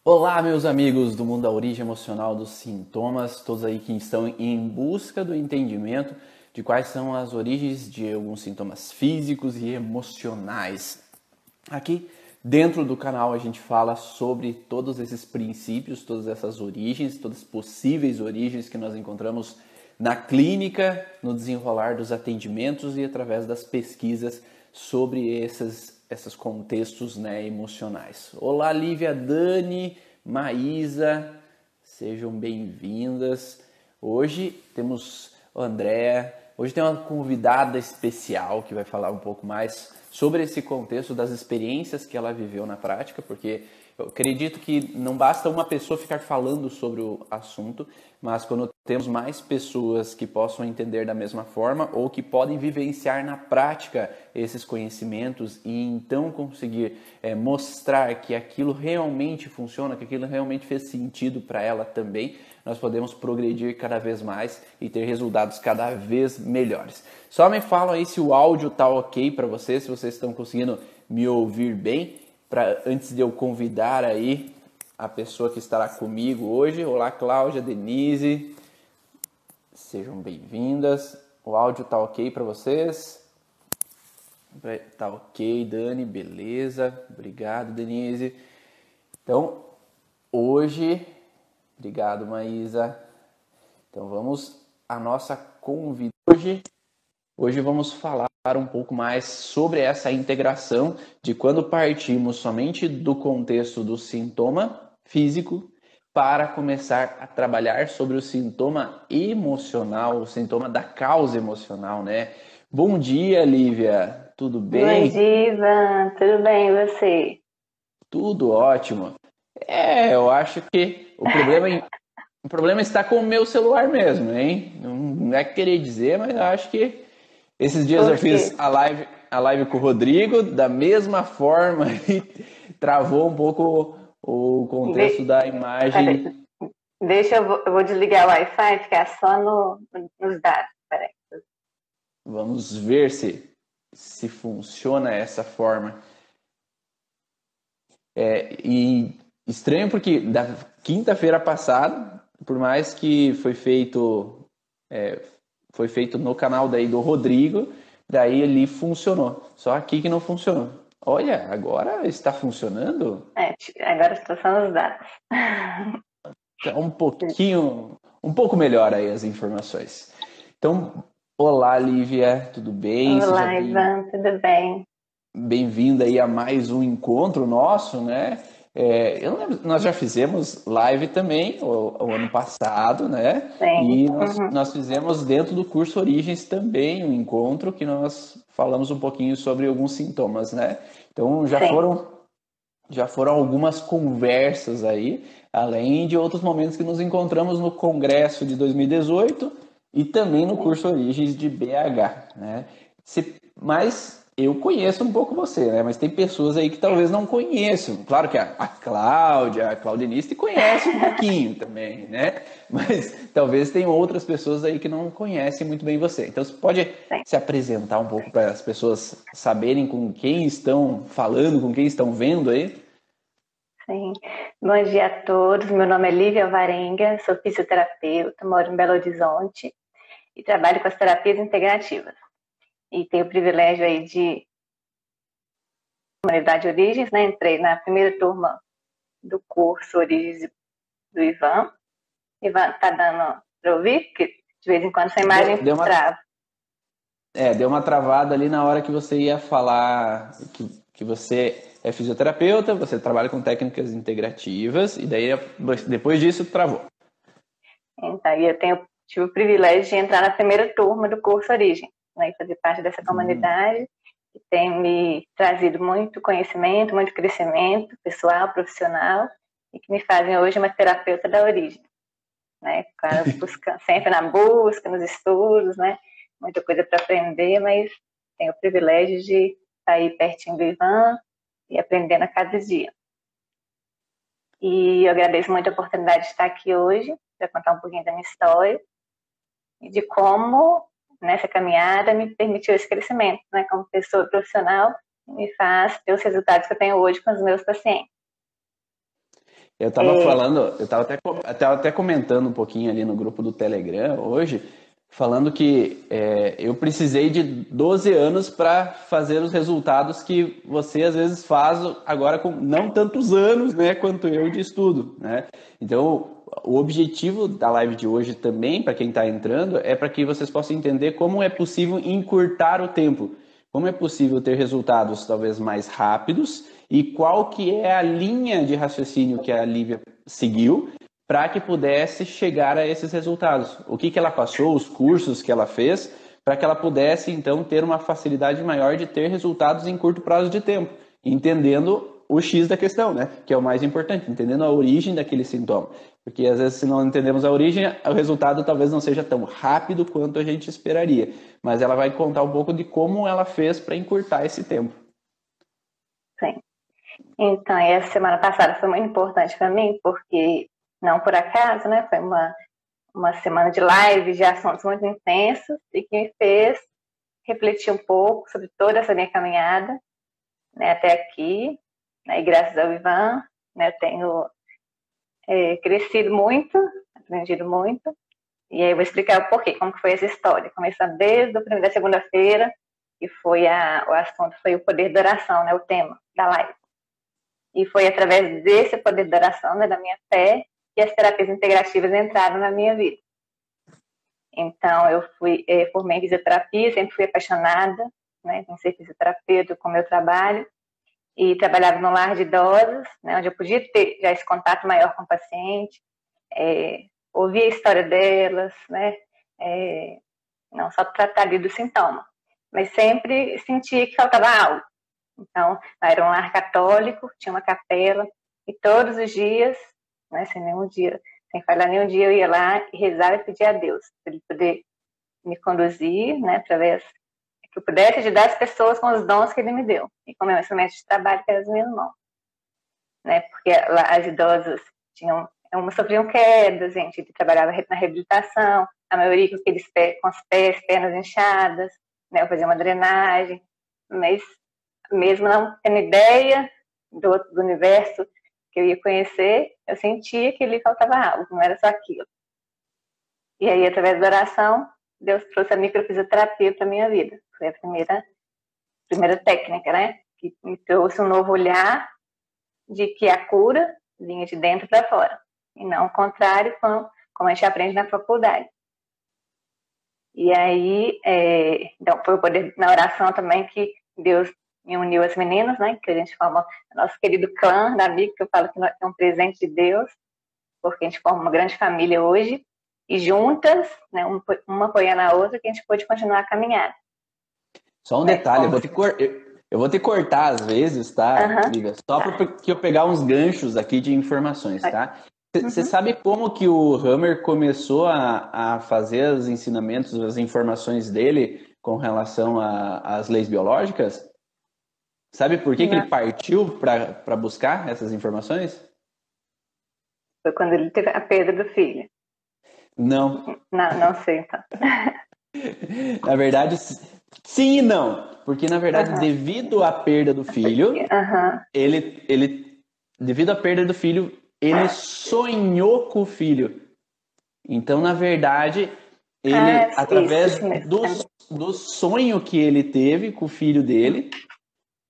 Olá, meus amigos do mundo da origem emocional dos sintomas, todos aí que estão em busca do entendimento de quais são as origens de alguns sintomas físicos e emocionais. Aqui dentro do canal a gente fala sobre todos esses princípios, todas essas origens, todas as possíveis origens que nós encontramos na clínica, no desenrolar dos atendimentos e através das pesquisas sobre esses contextos, né, emocionais. Olá, Lívia, Dani, Maísa, sejam bem-vindas. Hoje temos a Andréa, hoje tem uma convidada especial que vai falar um pouco mais sobre esse contexto das experiências que ela viveu na prática, porque eu acredito que não basta uma pessoa ficar falando sobre o assunto, mas quando temos mais pessoas que possam entender da mesma forma ou que podem vivenciar na prática esses conhecimentos e então conseguir mostrar que aquilo realmente funciona, que aquilo realmente fez sentido para ela também, nós podemos progredir cada vez mais e ter resultados cada vez melhores. Só me falam aí se o áudio tá ok para vocês, se vocês estão conseguindo me ouvir bem, antes de eu convidar aí a pessoa que estará comigo hoje. Olá, Cláudia, Denise, sejam bem-vindas. O áudio tá ok para vocês? Tá ok, Dani, beleza. Obrigado, Denise. Então, hoje, obrigado, Maísa. Então, vamos à nossa convidada hoje. Hoje vamos falar um pouco mais sobre essa integração de quando partimos somente do contexto do sintoma físico para começar a trabalhar sobre o sintoma emocional, o sintoma da causa emocional, né? Bom dia, Lívia. Tudo Bom bem? dia, Ivan. Tudo bem, e você? Tudo ótimo. Eu acho que o problema está com o meu celular mesmo, hein? Não é querer dizer, mas eu acho que esses dias Por eu quê? fiz a live com o Rodrigo, da mesma forma, e travou um pouco o contexto De- da Peraí, imagem. deixa eu vou desligar o Wi-Fi e ficar só nos dados. Peraí. Vamos ver se funciona essa forma. E estranho porque da quinta-feira passada, por mais que foi feito no canal daí do Rodrigo, daí ali funcionou. Só aqui que não funcionou. Olha, agora está funcionando? Agora estou só nos dados. Tá um pouco melhor aí as informações. Então, olá, Lívia, tudo bem? Seja Olá, Ivan, tudo bem? bem-vinda aí a mais um encontro nosso, né? Eu lembro, nós já fizemos live também o ano passado, né? Sim. E nós, Uhum. nós fizemos dentro do curso Origens também um encontro que nós falamos um pouquinho sobre alguns sintomas, né? Então Sim. já foram algumas conversas aí, além de outros momentos que nos encontramos no Congresso de 2018 e também no Sim. curso Origens de BH, né? Mas eu conheço um pouco você, né? Mas tem pessoas aí que talvez não conheçam. Claro que a Cláudia, a Claudinice conhece um pouquinho também, né? Mas talvez tenham outras pessoas aí que não conhecem muito bem você. Então você pode Sim. se apresentar um pouco para as pessoas saberem com quem estão falando, com quem estão vendo aí? Sim. Bom dia a todos. Meu nome é Lívia Varenga, sou fisioterapeuta, moro em Belo Horizonte e trabalho com as terapias integrativas. E tenho o privilégio aí de Comunidade Origens, né? Entrei na primeira turma do curso Origens do Ivan. Ivan, tá dando para ouvir? Porque de vez em quando essa Deu, imagem deu uma, trava. deu uma travada ali na hora que você ia falar que você é fisioterapeuta, você trabalha com técnicas integrativas, e daí depois disso travou. Então, tive o privilégio de entrar na primeira turma do curso Origem, né? E fazer parte dessa comunidade que tem me trazido muito conhecimento, muito crescimento pessoal, profissional, e que me fazem hoje uma terapeuta da origem, né? Buscando, sempre na busca, nos estudos, né? Muita coisa para aprender, mas tenho o privilégio de estar aí pertinho do Ivan e aprendendo a cada dia. E eu agradeço muito a oportunidade de estar aqui hoje para contar um pouquinho da minha história e de como nessa caminhada me permitiu esse crescimento, né, como pessoa profissional, me faz ter os resultados que eu tenho hoje com os meus pacientes. Eu estava falando, eu estava até comentando um pouquinho ali no grupo do Telegram hoje, falando que eu precisei de 12 anos para fazer os resultados que você às vezes faz agora com não tantos anos, né, quanto eu de estudo, né? Então, o objetivo da live de hoje também, para quem está entrando, é para que vocês possam entender como é possível encurtar o tempo, como é possível ter resultados talvez mais rápidos e qual que é a linha de raciocínio que a Lívia seguiu para que pudesse chegar a esses resultados. O que ela passou, os cursos que ela fez, para que ela pudesse, então, ter uma facilidade maior de ter resultados em curto prazo de tempo, entendendo o X da questão, né? Que é o mais importante, entendendo a origem daquele sintoma. Porque, às vezes, se não entendemos a origem, o resultado talvez não seja tão rápido quanto a gente esperaria. Mas ela vai contar um pouco de como ela fez para encurtar esse tempo. Sim. Então, essa semana passada foi muito importante para mim, porque, não por acaso, né, foi uma semana de live, de assuntos muito intensos, e que me fez refletir um pouco sobre toda essa minha caminhada, né, até aqui, né, e graças ao Ivan, né, eu tenho crescido muito, aprendido muito, e aí eu vou explicar o porquê, como que foi essa história, começando desde a segunda-feira, que foi o assunto foi o poder da oração, né, o tema da live. E foi através desse poder da oração, né, da minha fé, que as terapias integrativas entraram na minha vida. Então, eu formei em fisioterapia, sempre fui apaixonada, né, em ser fisioterapeuta com o meu trabalho, e trabalhava no lar de idosos, né, onde eu podia ter já esse contato maior com o paciente, ouvir a história delas, né, não só tratar ali do sintoma, mas sempre sentia que faltava algo. Então, era um lar católico, tinha uma capela, e todos os dias, né, sem falhar nenhum dia, eu ia lá e rezava e pedia a Deus, para Ele poder me conduzir, né, através que eu pudesse ajudar as pessoas com os dons que Ele me deu, e com o meu instrumento de trabalho, que eram as minhas mãos. Né, porque lá as idosas sofriam quedas, gente, que trabalhava na reabilitação, a maioria com os pés, pernas inchadas, né, eu fazia uma drenagem, mas mesmo não tendo ideia do universo que eu ia conhecer, eu sentia que lhe faltava algo, não era só aquilo. E aí, através da oração, Deus trouxe a microfisioterapia para a minha vida. Foi a primeira técnica, né? Que me trouxe um novo olhar de que a cura vinha de dentro para fora, e não o contrário, como a gente aprende na faculdade. E aí, então, foi o poder na oração também que Deus me uniu as meninas, né, que a gente forma o nosso querido clã da amiga, que eu falo que é um presente de Deus, porque a gente forma uma grande família hoje, e juntas, né, uma apoiando a outra, que a gente pode continuar a caminhar. Só um detalhe, eu vou te cortar às vezes, tá, Lívia? Só porque eu pegar uns ganchos aqui de informações, tá? Você sabe como que o Hammer começou a fazer os ensinamentos, as informações dele com relação às leis biológicas? Sabe por que ele partiu para buscar essas informações? Foi quando ele teve a perda do filho. Não. Não sei, então. Na verdade, sim e não. Porque, na verdade, devido à perda do filho, devido à perda do filho, ele sonhou com o filho. Então, na verdade, ele, através do sonho que ele teve com o filho dele,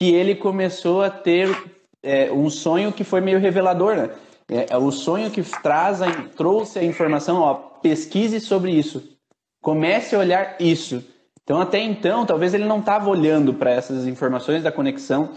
que ele começou a ter um sonho que foi meio revelador, né? É o sonho que trouxe a informação, ó, pesquise sobre isso, comece a olhar isso. Então, até então, talvez ele não estava olhando para essas informações da conexão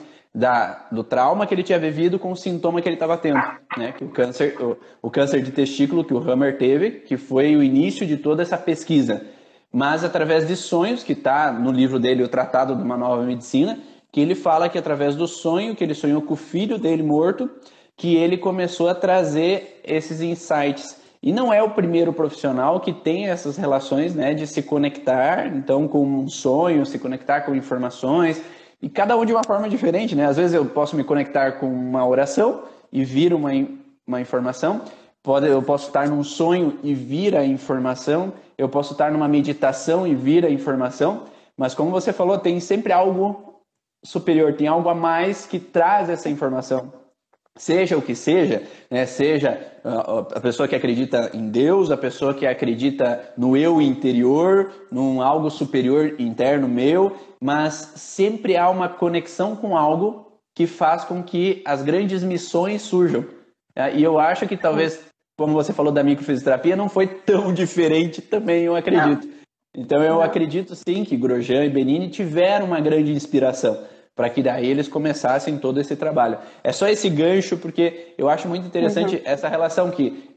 do trauma que ele tinha vivido com o sintoma que ele estava tendo, né? Que o câncer de testículo que o Hammer teve, que foi o início de toda essa pesquisa. Mas através de sonhos, que está no livro dele, O Tratado de uma Nova Medicina, que ele fala que através do sonho, que ele sonhou com o filho dele morto, que ele começou a trazer esses insights. E não é o primeiro profissional que tem essas relações, né, de se conectar, então, com um sonho, se conectar com informações, e cada um de uma forma diferente, né? Às vezes eu posso me conectar com uma oração e vir uma informação, eu posso estar num sonho e vir a informação, eu posso estar numa meditação e vir a informação, mas como você falou, tem sempre algo superior, tem algo a mais que traz essa informação. seja o que seja, né? Seja a pessoa que acredita em Deus, a pessoa que acredita no eu interior, num algo superior interno meu, mas sempre há uma conexão com algo que faz com que as grandes missões surjam. E eu acho que talvez, como você falou da microfisioterapia, não foi tão diferente também, eu acredito. Então eu acredito sim que Grosjean e Benini tiveram uma grande inspiração para que daí eles começassem todo esse trabalho. É só esse gancho, porque eu acho muito interessante essa relação que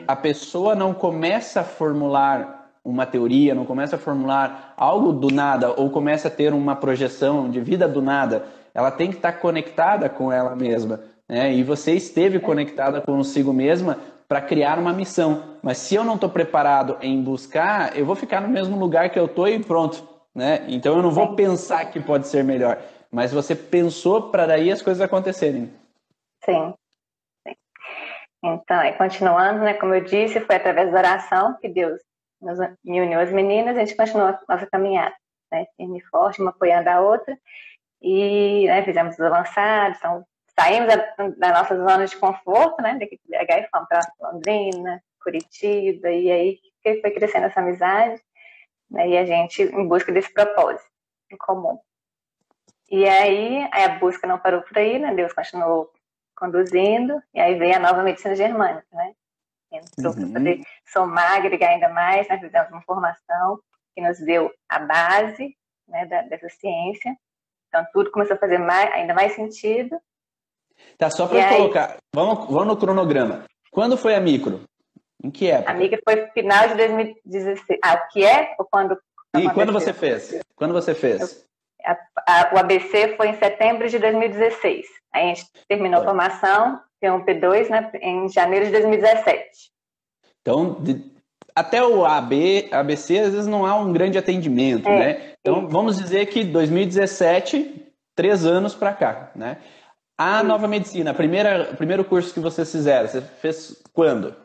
a pessoa não começa a formular uma teoria, não começa a formular algo do nada, ou começa a ter uma projeção de vida do nada. Ela tem que estar conectada com ela mesma, né? E você esteve conectada consigo mesma para criar uma missão. Mas se eu não estou preparado em buscar, eu vou ficar no mesmo lugar que eu estou e pronto, né? Então eu não vou pensar que pode ser melhor. Mas você pensou para daí as coisas acontecerem. Sim. Então, continuando, né, como eu disse, foi através da oração que Deus me uniu às meninas, a gente continuou a nossa caminhada, né, firme e forte, uma apoiando a outra, e né, fizemos os avançados, então saímos da nossa zona de conforto, né, daqui de BH e fomos para Londrina, Curitiba, e aí foi crescendo essa amizade, né, e a gente em busca desse propósito em comum. E aí a busca não parou por aí, né? Deus continuou conduzindo, e aí veio a nova medicina germânica, né? Entrou para poder somar, agregar ainda mais, né? Fizemos uma formação que nos deu a base, né, dessa ciência. Então tudo começou a fazer ainda mais sentido. Tá, só para colocar, vamos no cronograma. Quando foi a micro? Em que época? A micro foi final de 2016. O que é? Ou quando? E quando você fez? Quando você fez? O ABC foi em setembro de 2016. Aí a gente terminou a formação, tem um P2, né, em janeiro de 2017. Então, até o ABC, às vezes não há um grande atendimento, né? Então, vamos dizer que 2017, 3 anos para cá, né? A nova medicina, primeiro curso que vocês fizeram, você fez quando?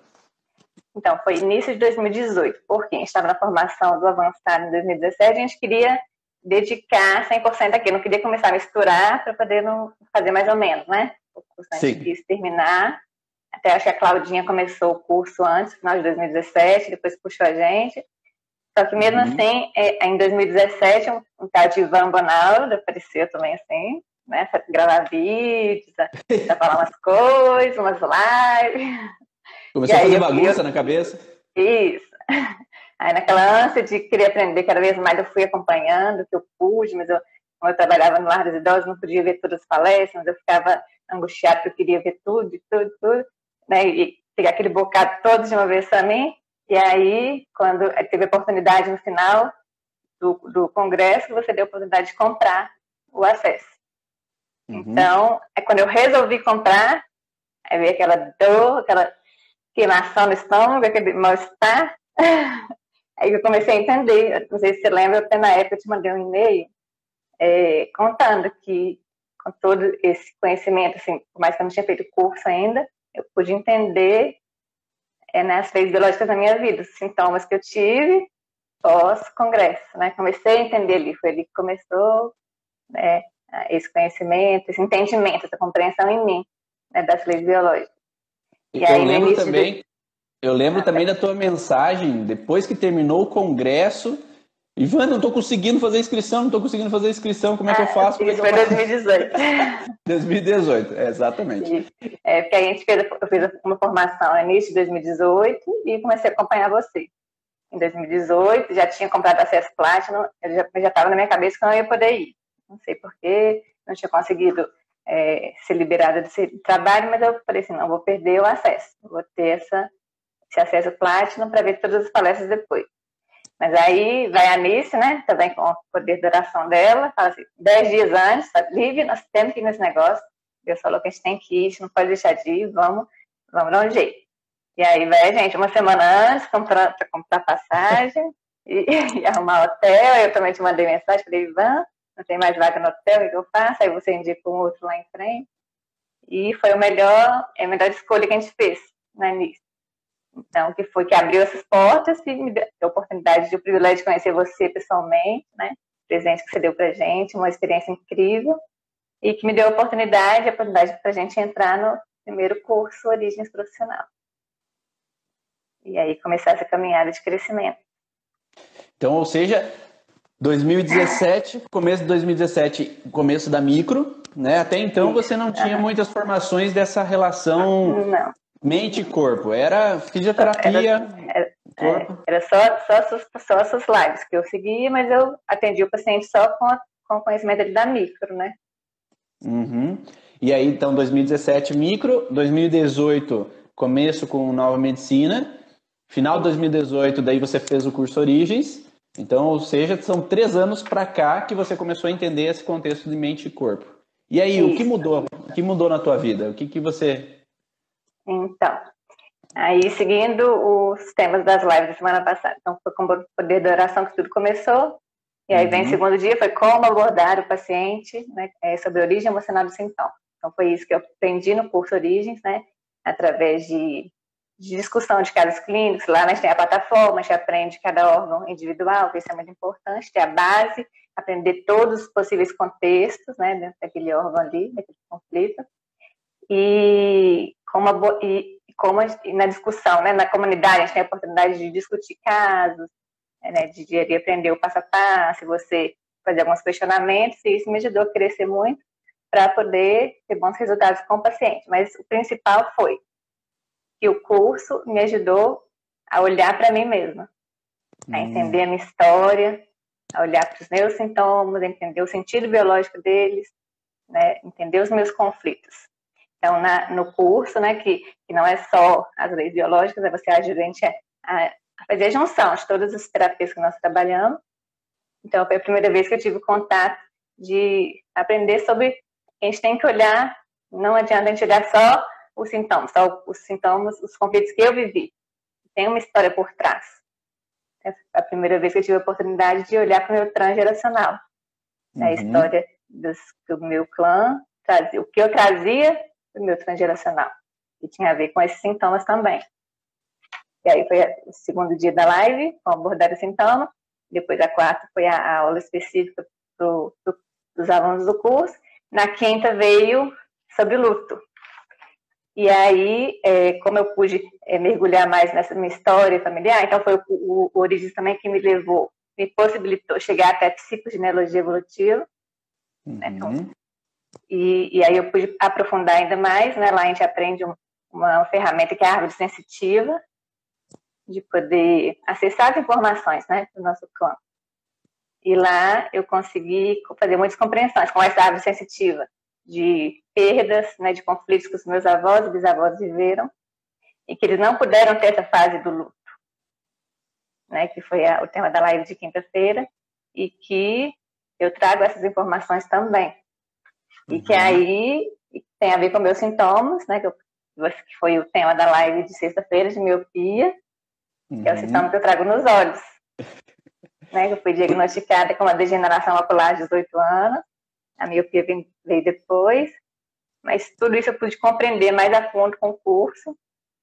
Então, foi início de 2018, porque a gente estava na formação do avançado em 2017, a gente queria dedicar 100% aqui, não queria começar a misturar para poder não fazer mais ou menos, né? O curso a gente quis terminar, até acho que a Claudinha começou o curso antes, no final de 2017, depois puxou a gente, só que mesmo assim, em 2017, um tal de Ivan Bonaldo apareceu também assim, né? Pra gravar vídeos, pra falar umas coisas, umas lives. Começou a fazer bagunça na cabeça? Isso. Aí naquela ânsia de querer aprender cada vez mais, eu fui acompanhando o que eu pude, mas como eu trabalhava no lar dos idosos, não podia ver todas as palestras, mas eu ficava angustiada porque eu queria ver tudo, né? E pegar aquele bocado todo de uma vez para mim. E aí, quando teve a oportunidade no final do congresso, você deu a oportunidade de comprar o acesso. Então, quando eu resolvi comprar, aí veio aquela dor, aquela queimação no estômago, aquele mal-estar. Aí eu comecei a entender, não sei se você lembra, até na época eu te mandei um e-mail contando que com todo esse conhecimento, assim, por mais que eu não tinha feito curso ainda, eu pude entender as leis biológicas da minha vida, os sintomas que eu tive pós-congresso, né? Comecei a entender ali, foi ali que começou, né, esse conhecimento, esse entendimento, essa compreensão em mim, né, das leis biológicas. E aí, eu lembro também da tua mensagem, depois que terminou o congresso, Ivan, não estou conseguindo fazer inscrição, como é que eu faço? Isso foi 2018. 2018, exatamente. Porque eu fiz uma formação no início de 2018 e comecei a acompanhar você. Em 2018, já tinha comprado acesso Platinum, eu já estava na minha cabeça que eu não ia poder ir. Não sei porquê, não tinha conseguido ser liberada desse trabalho, mas eu falei assim, não vou perder o acesso, vou ter esse acesso Platinum para ver todas as palestras depois. Mas aí vai a Anice, né, também com o poder de oração dela, fala assim, 10 dias antes, Lívia, nós temos que ir nesse negócio, Deus falou que a gente tem que ir, a gente não pode deixar de ir, vamos dar um jeito. E aí vai a gente, uma semana antes, para comprar passagem e arrumar hotel. Eu também te mandei mensagem, falei, Ivan, não tem mais vaga no hotel, o que eu faço? Aí você indica um outro lá em frente. E foi a melhor escolha que a gente fez na Anice. Então, que foi que abriu essas portas e me deu a oportunidade, o privilégio de conhecer você pessoalmente, né? O presente que você deu pra gente, uma experiência incrível, e que me deu a oportunidade para a gente entrar primeiro curso Origens Profissional. E aí começar essa caminhada de crescimento. Então, ou seja, 2017, começo de 2017, começo da micro, né? Até então você não tinha muitas formações dessa relação mente e corpo. Era fisioterapia, corpo. Era só essas lives que eu seguia, mas eu atendia o paciente só com o conhecimento da micro, né? Uhum. E aí, então, 2017 micro, 2018 começo com Nova Medicina, final de 2018 daí você fez o curso Origens, então, ou seja, são 3 anos para cá que você começou a entender esse contexto de mente e corpo. E aí, o que mudou? O que mudou na tua vida? O que você... Então, aí seguindo os temas das lives da semana passada, então foi com o poder da oração que tudo começou, e aí vem o segundo dia, foi como abordar o paciente, né, sobre a origem emocional do sintoma. Então foi isso que eu aprendi no curso Origens, né, através de discussão de casos clínicos. Lá a gente tem a plataforma, a gente aprende cada órgão individual, que isso é muito importante, ter a base, aprender todos os possíveis contextos, né, dentro daquele órgão ali, daquele conflito. E como na discussão, né, na comunidade, a gente tem a oportunidade de discutir casos, né, de aprender o passo a passo, você fazer alguns questionamentos, e isso me ajudou a crescer muito para poder ter bons resultados com o paciente. Mas o principal foi que o curso me ajudou a olhar para mim mesma, a entender a minha história, a olhar para os meus sintomas, entender o sentido biológico deles, né, entender os meus conflitos. Então, no curso, né, que não é só as leis biológicas, você ajuda a gente a fazer a junção de todas as terapias que nós trabalhamos. Então, foi a primeira vez que eu tive contato de aprender sobre que a gente tem que olhar, não adianta a gente olhar só os sintomas, os conflitos que eu vivi. Tem uma história por trás. É a primeira vez que eu tive a oportunidade de olhar para o meu transgeracional. A história do meu clã, o que eu trazia do meu transgeracional. E tinha a ver com esses sintomas também. E aí foi o segundo dia da live, com abordar o sintoma. Depois a quarta foi a aula específica dos alunos do curso. Na quinta veio sobre luto. E aí, como eu pude mergulhar mais nessa minha história familiar, então foi o Origens também que me possibilitou chegar até a psicogenealogia evolutiva. Né? Então, e aí eu pude aprofundar ainda mais, né? Lá a gente aprende uma ferramenta que é a árvore sensitiva, de poder acessar as informações, né, do nosso clã. E lá eu consegui fazer muitas compreensões com essa árvore sensitiva de perdas, né, de conflitos que os meus avós e bisavós viveram e que eles não puderam ter essa fase do luto, né, que foi o tema da live de quinta-feira, e que eu trago essas informações também. E que aí tem a ver com meus sintomas, né, que foi o tema da live de sexta-feira, de miopia, que é o sintoma que eu trago nos olhos. Né, eu fui diagnosticada com uma degeneração ocular de 18 anos, a miopia veio depois, mas tudo isso eu pude compreender mais a fundo com o curso,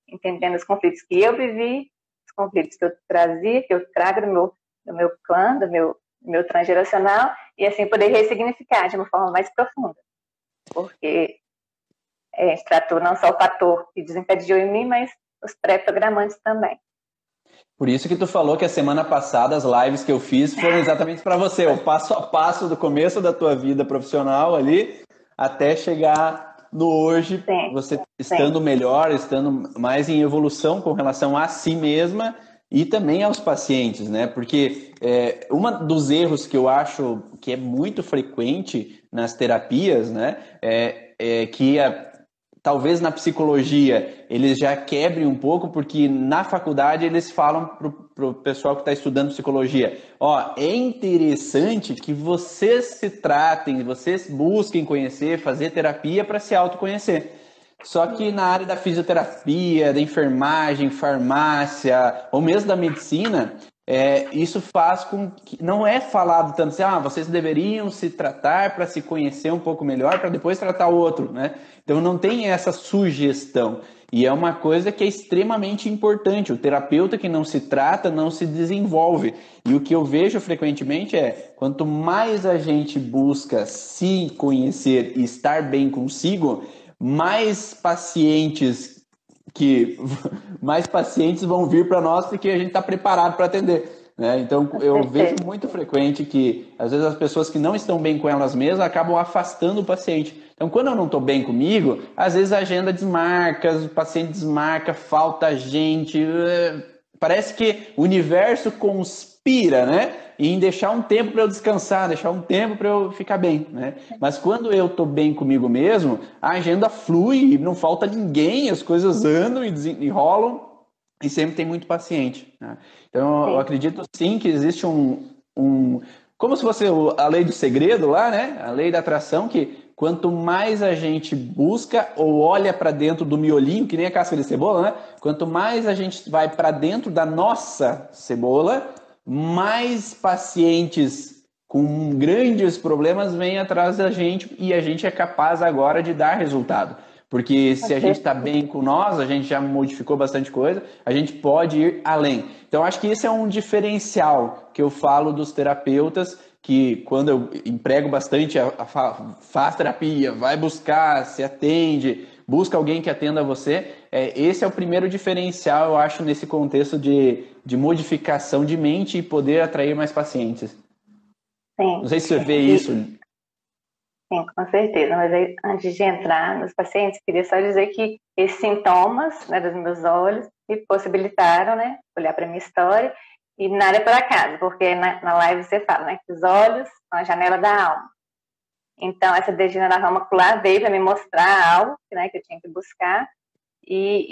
entendendo os conflitos que eu vivi, os conflitos que eu trazia, que eu trago do meu clã, do meu transgeracional, e assim poder ressignificar de uma forma mais profunda. Porque a gente tratou não só o fator que desencadeou em mim, mas os pré-programantes também. Por isso que tu falou que a semana passada as lives que eu fiz foram exatamente para você, o passo a passo do começo da tua vida profissional ali, até chegar no hoje, você estando melhor, estando mais em evolução com relação a si mesma e também aos pacientes, né? Porque um dos erros que eu acho que é muito frequente nas terapias, né, é que talvez na psicologia eles já quebrem um pouco, porque na faculdade eles falam pro pessoal que está estudando psicologia, é interessante que vocês se tratem, vocês busquem conhecer, fazer terapia para se autoconhecer. Só que na área da fisioterapia, da enfermagem, farmácia, ou mesmo da medicina, isso faz com que não é falado tanto assim, vocês deveriam se tratar para se conhecer um pouco melhor, para depois tratar o outro, né? Então não tem essa sugestão. E é uma coisa que é extremamente importante. O terapeuta que não se trata não se desenvolve. E o que eu vejo frequentemente quanto mais a gente busca se conhecer e estar bem consigo, mais pacientes vão vir para nós porque a gente está preparado para atender. Né? Então, eu vejo muito frequente que, às vezes, as pessoas que não estão bem com elas mesmas acabam afastando o paciente. Então, quando eu não estou bem comigo, às vezes a agenda desmarca, o paciente desmarca, falta gente. Parece que o universo conspira, né? Em deixar um tempo para eu descansar, deixar um tempo para eu ficar bem, né? Mas quando eu estou bem comigo mesmo, a agenda flui, não falta ninguém, as coisas andam e desenrolam. E sempre tem muito paciente. Né? Então, eu acredito sim que existe como se fosse a lei do segredo lá, né? A lei da atração, que quanto mais a gente busca ou olha para dentro do miolinho, que nem a casca de cebola, né? Quanto mais a gente vai para dentro da nossa cebola, mais pacientes com grandes problemas vêm atrás da gente e a gente é capaz agora de dar resultado. Porque se a gente está bem com nós, a gente já modificou bastante coisa, a gente pode ir além. Então, acho que esse é um diferencial que eu falo dos terapeutas, que quando eu emprego bastante, faz terapia, vai buscar, se atende, busca alguém que atenda você. Esse é o primeiro diferencial, eu acho, nesse contexto de modificação de mente e poder atrair mais pacientes. Sim. Não sei se você vê isso. Sim, com certeza. Mas aí, antes de entrar nos pacientes, queria só dizer que esses sintomas, né, dos meus olhos me possibilitaram, né, olhar para a minha história e nada é por acaso, porque na live você fala, né, que os olhos são a janela da alma. Então, essa degeneração macular veio para me mostrar algo, né, que eu tinha que buscar e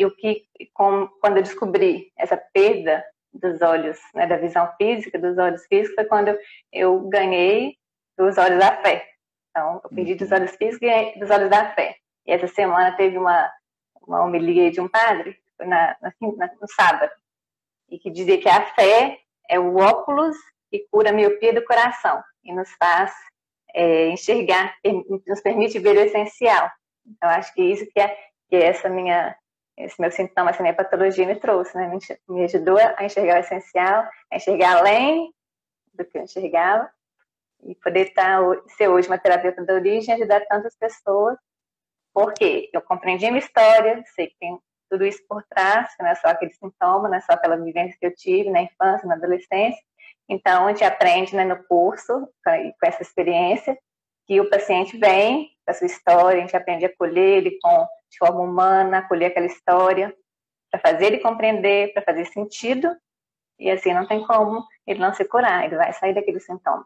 quando eu descobri essa perda dos olhos, né, da visão física, dos olhos físicos, foi quando eu ganhei dos olhos da fé. Então, eu perdi dos olhos físicos e ganhei dos olhos da fé. E essa semana teve uma homilia de um padre, no sábado, e que dizia que a fé é o óculos que cura a miopia do coração e nos faz enxergar, nos permite ver o essencial. Então, acho que isso que esse meu sintoma, essa minha patologia me trouxe, né? Me ajudou a enxergar o essencial, a enxergar além do que eu enxergava, e poder ser hoje uma terapeuta da origem e ajudar tantas pessoas, porque eu compreendi a minha história, sei que tem tudo isso por trás, que não é só aquele sintoma, não é só aquela vivência que eu tive na infância, na adolescência. Então, a gente aprende, né, no curso, com essa experiência, que o paciente vem com a sua história, a gente aprende a acolher ele de forma humana, acolher aquela história, para fazer ele compreender, para fazer sentido, e assim não tem como ele não se curar, ele vai sair daquele sintoma.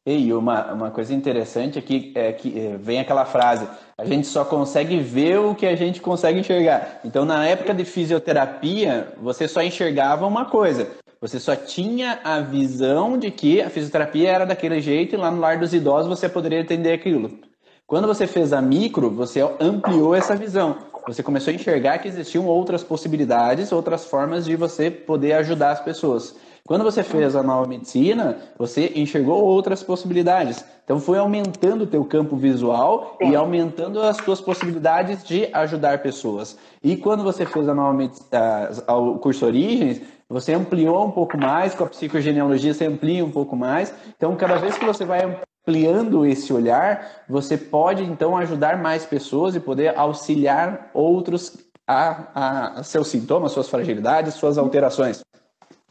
E uma coisa interessante aqui é que vem aquela frase, a gente só consegue ver o que a gente consegue enxergar. Então, na época de fisioterapia, você só enxergava uma coisa, você só tinha a visão de que a fisioterapia era daquele jeito e lá no lar dos idosos você poderia entender aquilo. Quando você fez a micro, você ampliou essa visão. Você começou a enxergar que existiam outras possibilidades, outras formas de você poder ajudar as pessoas. Quando você fez a nova medicina, você enxergou outras possibilidades. Então, foi aumentando o teu campo visual e aumentando as tuas possibilidades de ajudar pessoas. E quando você fez o curso Origens, você ampliou um pouco mais, com a psicogenealogia você amplia um pouco mais. Então, cada vez que você vai ampliando esse olhar, você pode, então, ajudar mais pessoas e poder auxiliar outros a seus sintomas, suas fragilidades, suas alterações.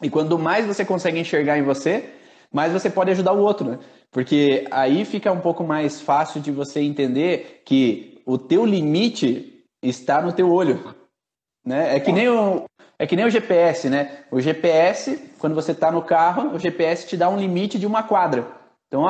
E quanto mais você consegue enxergar em você, mais você pode ajudar o outro, né? Porque aí fica um pouco mais fácil de você entender que o teu limite está no teu olho, né? É que nem o GPS, né? O GPS, quando você está no carro, o GPS te dá um limite de uma quadra. Então,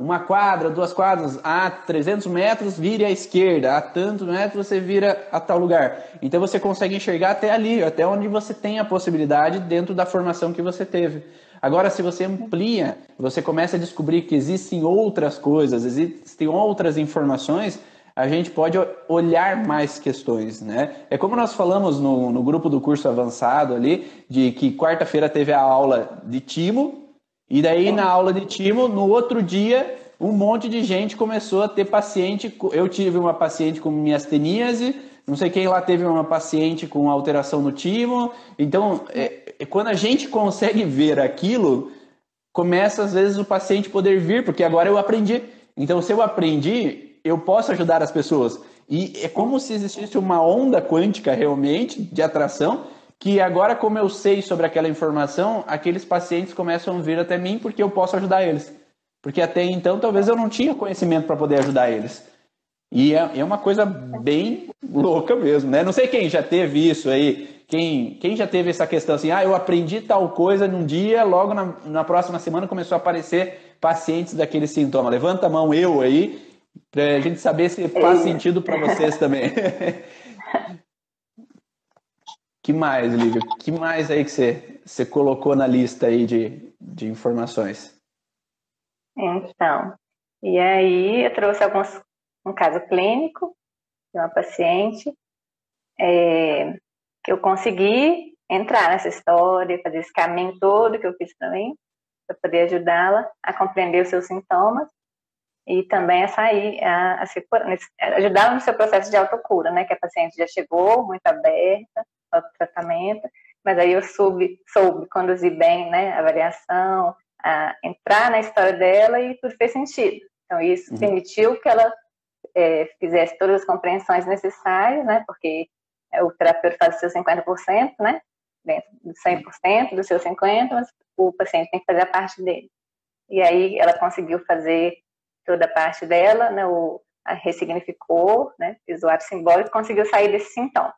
uma quadra, 2 quadras, 300 metros, vire à esquerda, tantos metros você vira a tal lugar. Então, você consegue enxergar até ali, até onde você tem a possibilidade dentro da formação que você teve. Agora, se você amplia, você começa a descobrir que existem outras coisas, existem outras informações, a gente pode olhar mais questões, né? É como nós falamos no grupo do curso avançado ali, de que quarta-feira teve a aula de timo, e daí, na aula de timo, no outro dia, um monte de gente começou a ter paciente. Eu tive uma paciente com miasteníase, não sei quem lá teve uma paciente com alteração no timo. Então, quando a gente consegue ver aquilo, começa, às vezes, o paciente poder vir, porque agora eu aprendi. Então, se eu aprendi, eu posso ajudar as pessoas. E é como se existisse uma onda quântica realmente de atração, que agora, como eu sei sobre aquela informação, aqueles pacientes começam a vir até mim porque eu posso ajudar eles. Porque até então talvez eu não tinha conhecimento para poder ajudar eles. E é uma coisa bem louca mesmo, né? Não sei quem já teve isso aí, quem já teve essa questão assim, eu aprendi tal coisa num dia, logo na próxima semana começou a aparecer pacientes daquele sintoma. Levanta a mão eu aí, pra gente saber se faz sentido para vocês também. Que mais, Lívia? Que mais aí que você colocou na lista aí de informações? Então, e aí eu trouxe um caso clínico de uma paciente que eu consegui entrar nessa história, fazer esse caminho todo que eu fiz para mim, para poder ajudá-la a compreender os seus sintomas e também a sair, ajudá-la no seu processo de autocura, né? Que a paciente já chegou muito aberta ao tratamento, mas aí eu soube conduzir bem, né? A avaliação, a entrar na história dela e tudo fez sentido. Então isso permitiu que ela fizesse todas as compreensões necessárias, né? Porque o terapeuta faz o seu 50%, né? Dentro do 100%, do seu 50%, mas o paciente tem que fazer a parte dele. E aí ela conseguiu fazer toda a parte dela, né? A ressignificou, né? Fez o ato simbólico, conseguiu sair desse sintoma.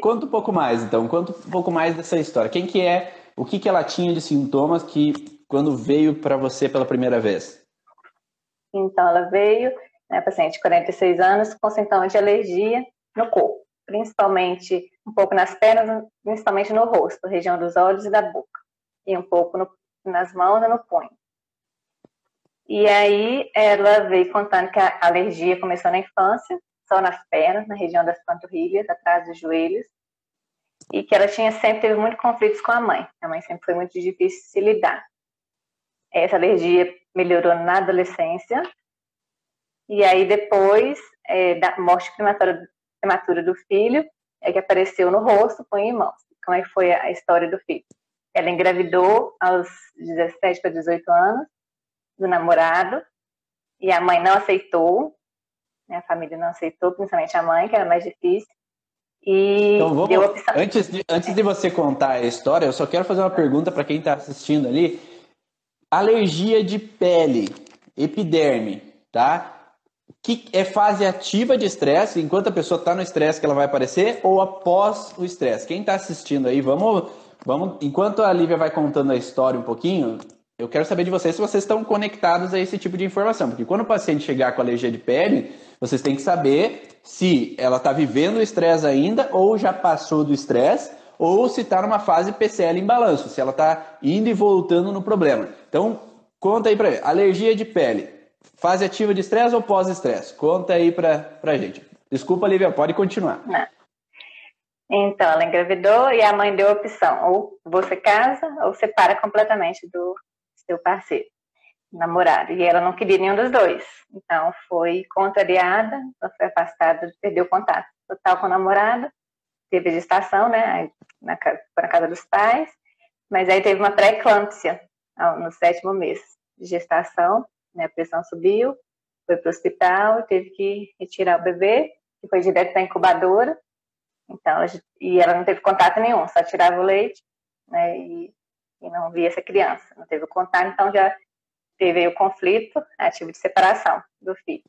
Conta um pouco mais, então. Conta um pouco mais dessa história. Quem que é, o que ela tinha de sintomas que quando veio para você pela primeira vez? Então ela veio, né, paciente de 46 anos, com sintomas de alergia no corpo, principalmente um pouco nas pernas, principalmente no rosto, região dos olhos e da boca, e um pouco nas mãos e no punho. E aí ela veio contando que a alergia começou na infância, só nas pernas, na região das panturrilhas, atrás dos joelhos, e que ela sempre teve muitos conflitos com a mãe. A mãe sempre foi muito difícil de se lidar. Essa alergia melhorou na adolescência, e aí depois da morte prematura do filho, que apareceu no rosto, punho e mãos. Como é que foi a história do filho? Ela engravidou aos 17 para 18 anos, do namorado, e a mãe não aceitou, né, a família não aceitou, principalmente a mãe, que era mais difícil, e então, deu opção. Antes de você contar a história, eu só quero fazer uma pergunta para quem está assistindo ali. Alergia de pele, epiderme, tá? Que é fase ativa de estresse, enquanto a pessoa está no estresse que ela vai aparecer, ou após o estresse? Quem está assistindo aí, vamos, enquanto a Lívia vai contando a história um pouquinho, eu quero saber de vocês se vocês estão conectados a esse tipo de informação, porque quando o paciente chegar com alergia de pele, vocês têm que saber se ela está vivendo o estresse ainda, ou já passou do estresse, ou se está numa fase PCL em balanço, se ela está indo e voltando no problema. Então, conta aí para mim, alergia de pele, fase ativa de estresse ou pós-estresse? Conta aí pra gente. Desculpa, Lívia, pode continuar. Não. Então, ela engravidou e a mãe deu a opção, ou você casa ou separa completamente do seu parceiro, namorado. E ela não queria nenhum dos dois. Então, foi contrariada, ela foi afastada, perdeu o contato total com o namorado, teve a gestação, né, na casa dos pais, mas aí teve uma pré-eclâmpsia no 7º mês de gestação, né, a pressão subiu, foi para o hospital e teve que retirar o bebê, que foi direto para a incubadora. Então, e ela não teve contato nenhum, só tirava o leite, né, e não via essa criança, não teve contato, então já teve aí o conflito ativo de separação do filho.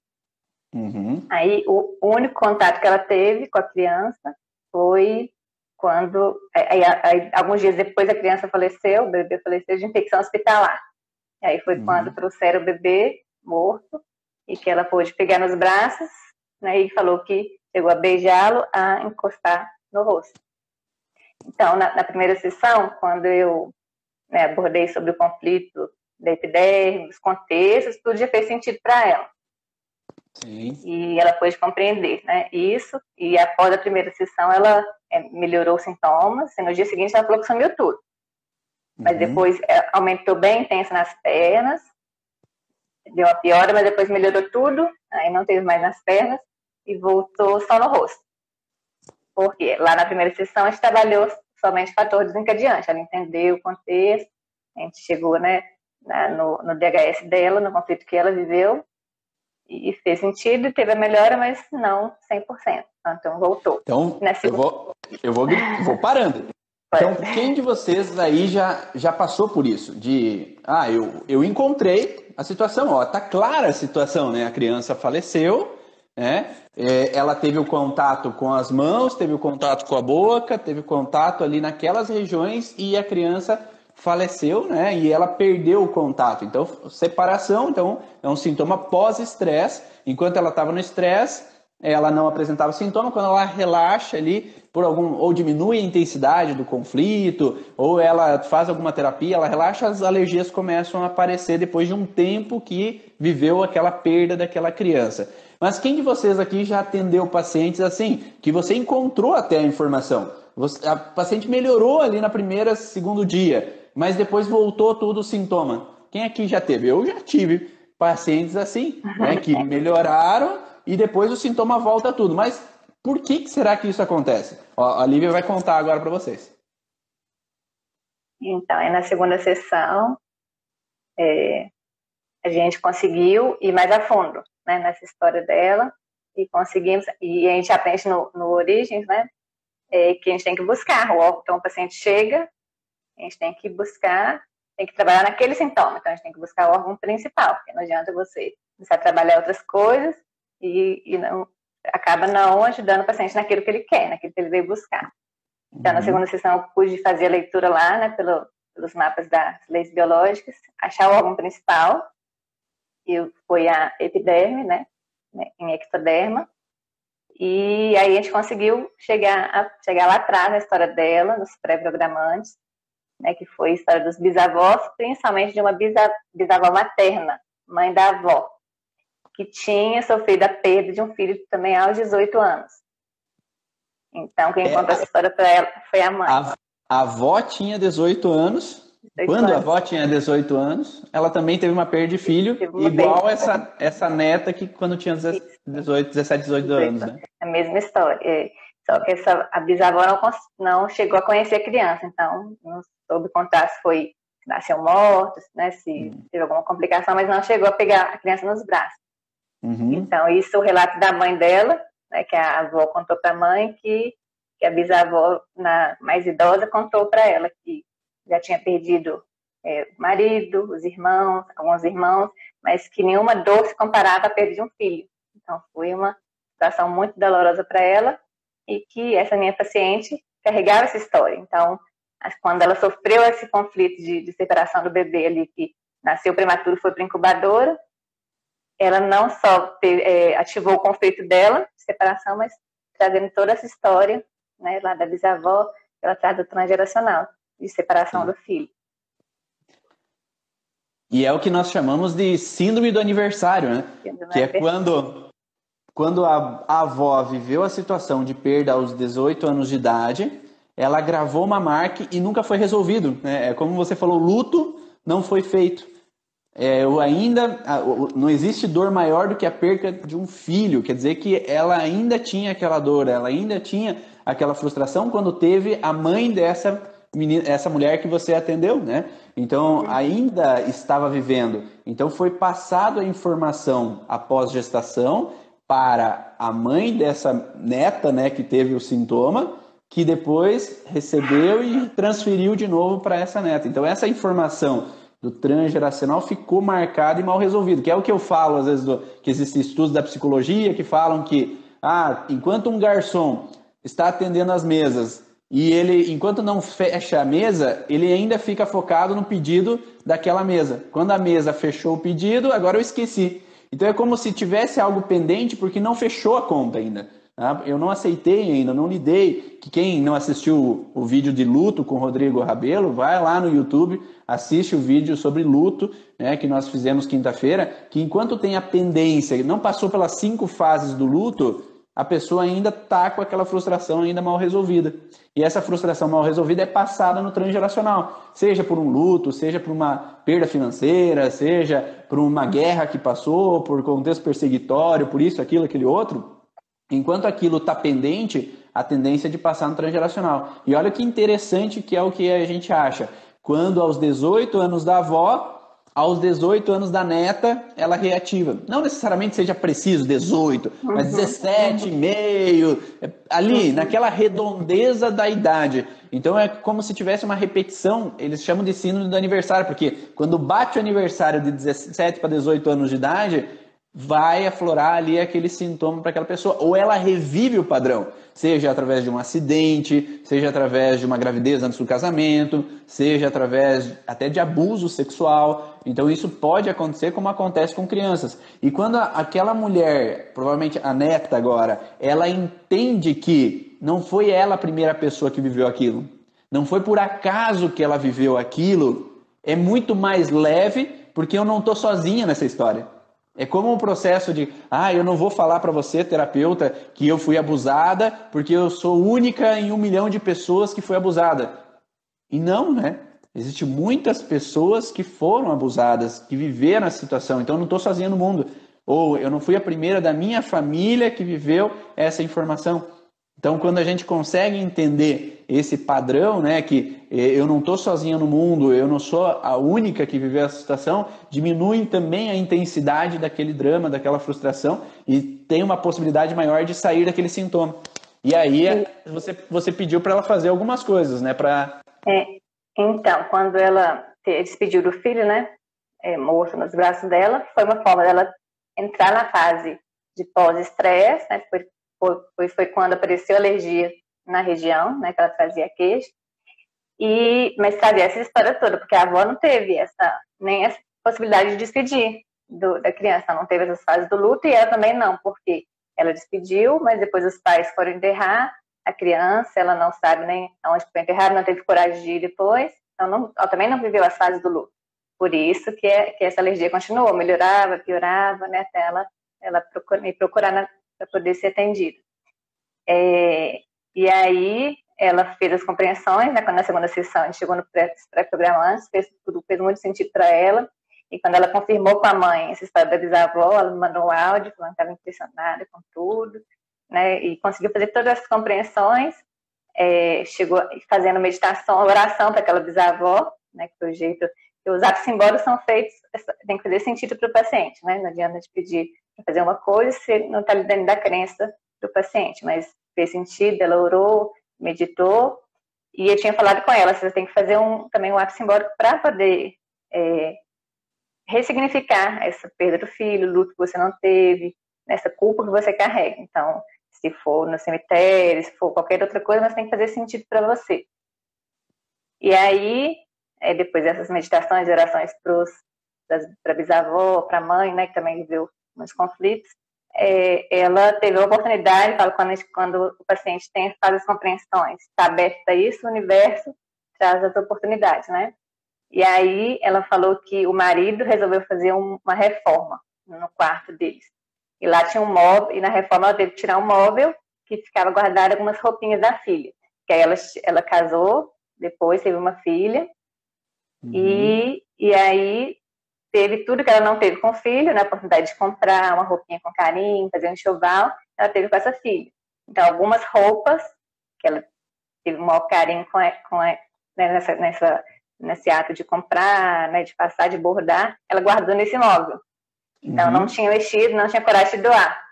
Aí o único contato que ela teve com a criança foi quando, alguns dias depois a criança faleceu, o bebê faleceu de infecção hospitalar. E aí foi quando trouxeram o bebê morto e que ela pôde pegar nos braços, né, e falou que chegou a beijá-lo, a encostar no rosto. Então, na primeira sessão, quando eu abordei sobre o conflito da epiderme, os contextos, tudo já fez sentido para ela. Sim. E ela pôde compreender, né, isso, e após a primeira sessão ela melhorou os sintomas, e no dia seguinte ela falou que sumiu tudo. Mas depois aumentou bem intenso nas pernas, deu uma piora, mas depois melhorou tudo, aí não teve mais nas pernas, e voltou só no rosto. Porque lá na primeira sessão a gente trabalhou somente fator desencadeante, ela entendeu o contexto, a gente chegou, né, no DHS dela, no conflito que ela viveu, E fez sentido, teve a melhora, mas não 100%. Então voltou. Então, eu vou parando. Então, quem de vocês aí já passou por isso? Eu encontrei a situação, tá clara a situação, né? A criança faleceu, né? Ela teve o contato com as mãos, teve o contato com a boca, teve o contato ali naquelas regiões e a criança faleceu, né? E ela perdeu o contato. Então, separação, então, é um sintoma pós-estresse. Enquanto ela estava no estresse, ela não apresentava sintoma. Quando ela relaxa ali, ou diminui a intensidade do conflito, ou ela faz alguma terapia, ela relaxa, as alergias começam a aparecer depois de um tempo que viveu aquela perda daquela criança. Mas quem de vocês aqui já atendeu pacientes assim, que você encontrou até a informação? A paciente melhorou ali na segundo dia, mas depois voltou tudo o sintoma. Quem aqui já teve? Eu já tive pacientes assim, né, que melhoraram e depois o sintoma volta tudo. Mas por que será que isso acontece? A Lívia vai contar agora para vocês. Então, na segunda sessão, a gente conseguiu ir mais a fundo, né, nessa história dela, e conseguimos, e a gente aprende no Origens, né, que a gente tem que buscar o órgão. Então, o paciente chega, a gente tem que buscar, tem que trabalhar naquele sintoma. Então, a gente tem que buscar o órgão principal, porque não adianta você começar a trabalhar outras coisas e não, acaba não ajudando o paciente naquilo que ele quer, naquilo que ele veio buscar. Então, na segunda sessão, eu pude fazer a leitura lá, né, pelos mapas das leis biológicas, achar o órgão principal, que foi a epiderme, né, em ectoderma. E aí a gente conseguiu chegar lá atrás na história dela, nos pré-programantes, né, que foi a história dos bisavós, principalmente de uma bisavó materna, mãe da avó, que tinha sofrido a perda de um filho também aos 18 anos. Então, quem contou essa história para ela foi a mãe. A avó tinha 18 anos. Quando a avó tinha 18 anos, ela também teve uma perda de filho, igual essa neta que quando tinha 17, 18 anos, né? A mesma história. Só que a bisavó não chegou a conhecer a criança, então não soube contar se nasceu morto, né, se teve alguma complicação, mas não chegou a pegar a criança nos braços. Então, isso é o relato da mãe dela, né, que a avó contou para a mãe, que a bisavó, mais idosa, contou para ela que já tinha perdido o marido, alguns irmãos, mas que nenhuma dor se comparava à perda de um filho. Então, foi uma situação muito dolorosa para ela e que essa minha paciente carregava essa história. Então, quando ela sofreu esse conflito de separação do bebê ali, que nasceu prematuro, foi para a incubadora, ela não só ativou o conflito dela, de separação, mas trazendo toda essa história, né, lá da bisavó, ela traz do transgeracional, de separação do filho. E é o que nós chamamos de síndrome do aniversário, né? Que é quando a avó viveu a situação de perda aos 18 anos de idade, ela gravou uma marca e nunca foi resolvido, né? É como você falou, o luto não foi feito. Não existe dor maior do que a perda de um filho. Quer dizer que ela ainda tinha aquela dor, ela ainda tinha aquela frustração quando teve a mãe essa mulher que você atendeu, né? Então, ainda estava vivendo. Então, foi passado a informação após gestação para a mãe dessa neta, né, que teve o sintoma, que depois recebeu e transferiu de novo para essa neta. Então, essa informação do transgeracional ficou marcada e mal resolvido, que é o que eu falo, às vezes, que existem estudos da psicologia que falam que, enquanto um garçom está atendendo as mesas e ele, enquanto não fecha a mesa, ele ainda fica focado no pedido daquela mesa. Quando a mesa fechou o pedido, agora eu esqueci. Então é como se tivesse algo pendente porque não fechou a conta ainda. Eu não aceitei ainda, não lidei. Que quem não assistiu o vídeo de luto com o Rodrigo Rabelo, vai lá no YouTube, assiste o vídeo sobre luto, né, que nós fizemos quinta-feira, que enquanto tem a pendência, não passou pelas 5 fases do luto, a pessoa ainda está com aquela frustração ainda mal resolvida. E essa frustração mal resolvida é passada no transgeracional, seja por um luto, seja por uma perda financeira, seja por uma guerra que passou, por contexto perseguitório, por isso, aquilo, aquele outro. Enquanto aquilo está pendente, a tendência é de passar no transgeracional. E olha que interessante que é o que a gente acha. Quando aos 18 anos da avó, aos 18 anos da neta, ela reativa. Não necessariamente seja preciso 18, mas 17,5, ali, naquela redondeza da idade. Então é como se tivesse uma repetição, eles chamam de síndrome do aniversário, porque quando bate o aniversário de 17 para 18 anos de idade, vai aflorar ali aquele sintoma para aquela pessoa. Ou ela revive o padrão, seja através de um acidente, seja através de uma gravidez antes do casamento, seja através até de abuso sexual. Então isso pode acontecer como acontece com crianças. E quando aquela mulher, provavelmente a neta agora, ela entende que não foi ela a primeira pessoa que viveu aquilo, não foi por acaso que ela viveu aquilo, é muito mais leve, porque eu não estou sozinha nessa história. É como um processo de, eu não vou falar para você, terapeuta, que eu fui abusada, porque eu sou única em 1 milhão de pessoas que foi abusada. E não, né? Existem muitas pessoas que foram abusadas, que viveram essa situação, então eu não estou sozinha no mundo. Ou eu não fui a primeira da minha família que viveu essa informação. Então, quando a gente consegue entender esse padrão, né, que eu não estou sozinha no mundo, eu não sou a única que viveu essa situação, diminui também a intensidade daquele drama, daquela frustração, e tem uma possibilidade maior de sair daquele sintoma. E aí você pediu para ela fazer algumas coisas, né? Então, quando ela despediu do filho, né, morto nos braços dela, foi uma forma dela entrar na fase de pós-estresse, né? Foi quando apareceu alergia na região, né, que ela trazia queijo, mas trazia essa história toda, porque a avó não teve nem essa possibilidade de despedir da criança, ela não teve essas fases do luto, e ela também não, porque ela despediu, mas depois os pais foram enterrar a criança, ela não sabe nem onde foi enterrada, não teve coragem de ir depois, então ela também não viveu as fases do luto. Por isso que essa alergia continuou, melhorava, piorava, né, até ela me procurar para poder ser atendida. E aí ela fez as compreensões, né, quando na segunda sessão a gente chegou no pré-programa antes, fez muito sentido para ela, e quando ela confirmou com a mãe essa história da bisavó, ela me mandou um áudio falando que estava impressionada com tudo, né, e conseguiu fazer todas as compreensões, chegou fazendo meditação, oração para aquela bisavó, né, que foi o jeito que os atos simbólicos são feitos, tem que fazer sentido para o paciente, né, não adianta de pedir para fazer uma coisa se não está lhe dando da crença do paciente, mas fez sentido, ela orou, meditou, e eu tinha falado com ela, você tem que fazer também um ato simbólico para poder ressignificar essa perda do filho, o luto que você não teve, essa culpa que você carrega. Então, se for no cemitério, se for qualquer outra coisa, mas tem que fazer sentido para você. E aí, depois dessas meditações, orações para a bisavó, para a mãe, né, que também viveu muitos conflitos, ela teve a oportunidade, quando o paciente faz as compreensões, está aberto a isso, o universo traz as oportunidades, né? E aí ela falou que o marido resolveu fazer uma reforma no quarto deles. E lá tinha um móvel, e na reforma ela teve que tirar um móvel que ficava guardado algumas roupinhas da filha. Que aí ela casou, depois teve uma filha, e aí teve tudo que ela não teve com o filho, né, a oportunidade de comprar uma roupinha com carinho, fazer um enxoval, ela teve com essa filha. Então, algumas roupas que ela teve um maior carinho né, nesse ato de comprar, né, de passar, de bordar, ela guardou nesse móvel. Então, não tinha mexido, não tinha coragem de doar.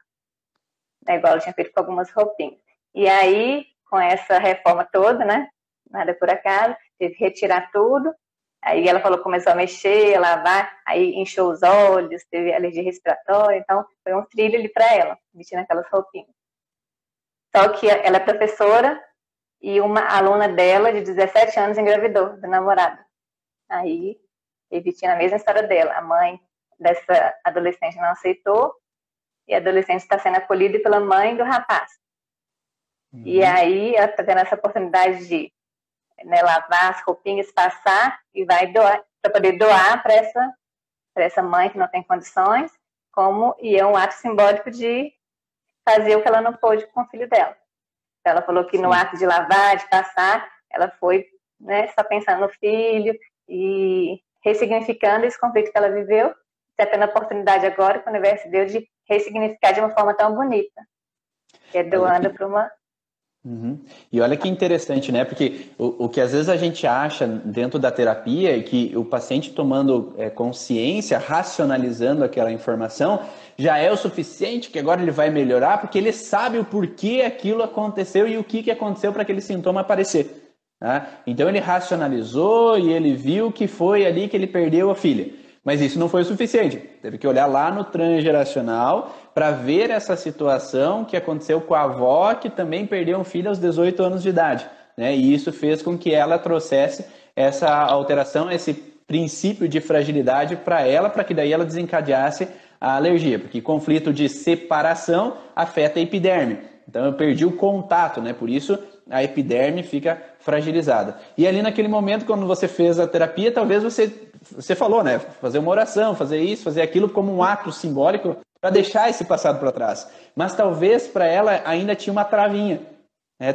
É igual ela tinha feito com algumas roupinhas. E aí, com essa reforma toda, né, nada por acaso, teve que retirar tudo. Aí ela falou que começou a mexer, a lavar, aí inchou os olhos, teve alergia respiratória, então foi um trilho ali para ela, vestindo aquelas roupinhas. Só que ela é professora e uma aluna dela, de 17 anos, engravidou do namorado. Aí, repetindo a mesma história dela, a mãe dessa adolescente não aceitou, e a adolescente está sendo acolhida pela mãe do rapaz. E aí ela está tendo essa oportunidade de, né, lavar as roupinhas, passar, e vai doar, para poder doar para essa mãe que não tem condições, e é um ato simbólico de fazer o que ela não pôde com o filho dela. Então, ela falou que no ato de lavar, de passar, ela foi, né, só pensando no filho e ressignificando esse conflito que ela viveu, está tendo a oportunidade agora, com o universo deu, de ressignificar de uma forma tão bonita, que é doando para uma Uhum. E olha que interessante, né? Porque o que às vezes a gente acha dentro da terapia é que o paciente tomando consciência, racionalizando aquela informação, já é o suficiente, que agora ele vai melhorar, porque ele sabe o porquê aquilo aconteceu e o que aconteceu para aquele sintoma aparecer. Tá? Então ele racionalizou e ele viu que foi ali que ele perdeu a filha. Mas isso não foi o suficiente. Teve que olhar lá no transgeracional para ver essa situação que aconteceu com a avó, que também perdeu um filho aos 18 anos de idade. Né? E isso fez com que ela trouxesse essa alteração, esse princípio de fragilidade para ela, para que daí ela desencadeasse a alergia. Porque conflito de separação afeta a epiderme. Então eu perdi o contato, né? Por isso a epiderme fica fragilizada. E ali naquele momento, quando você fez a terapia, talvez você falou, né? Fazer uma oração, fazer isso, fazer aquilo como um ato simbólico para deixar esse passado para trás. Mas talvez para ela ainda tinha uma travinha.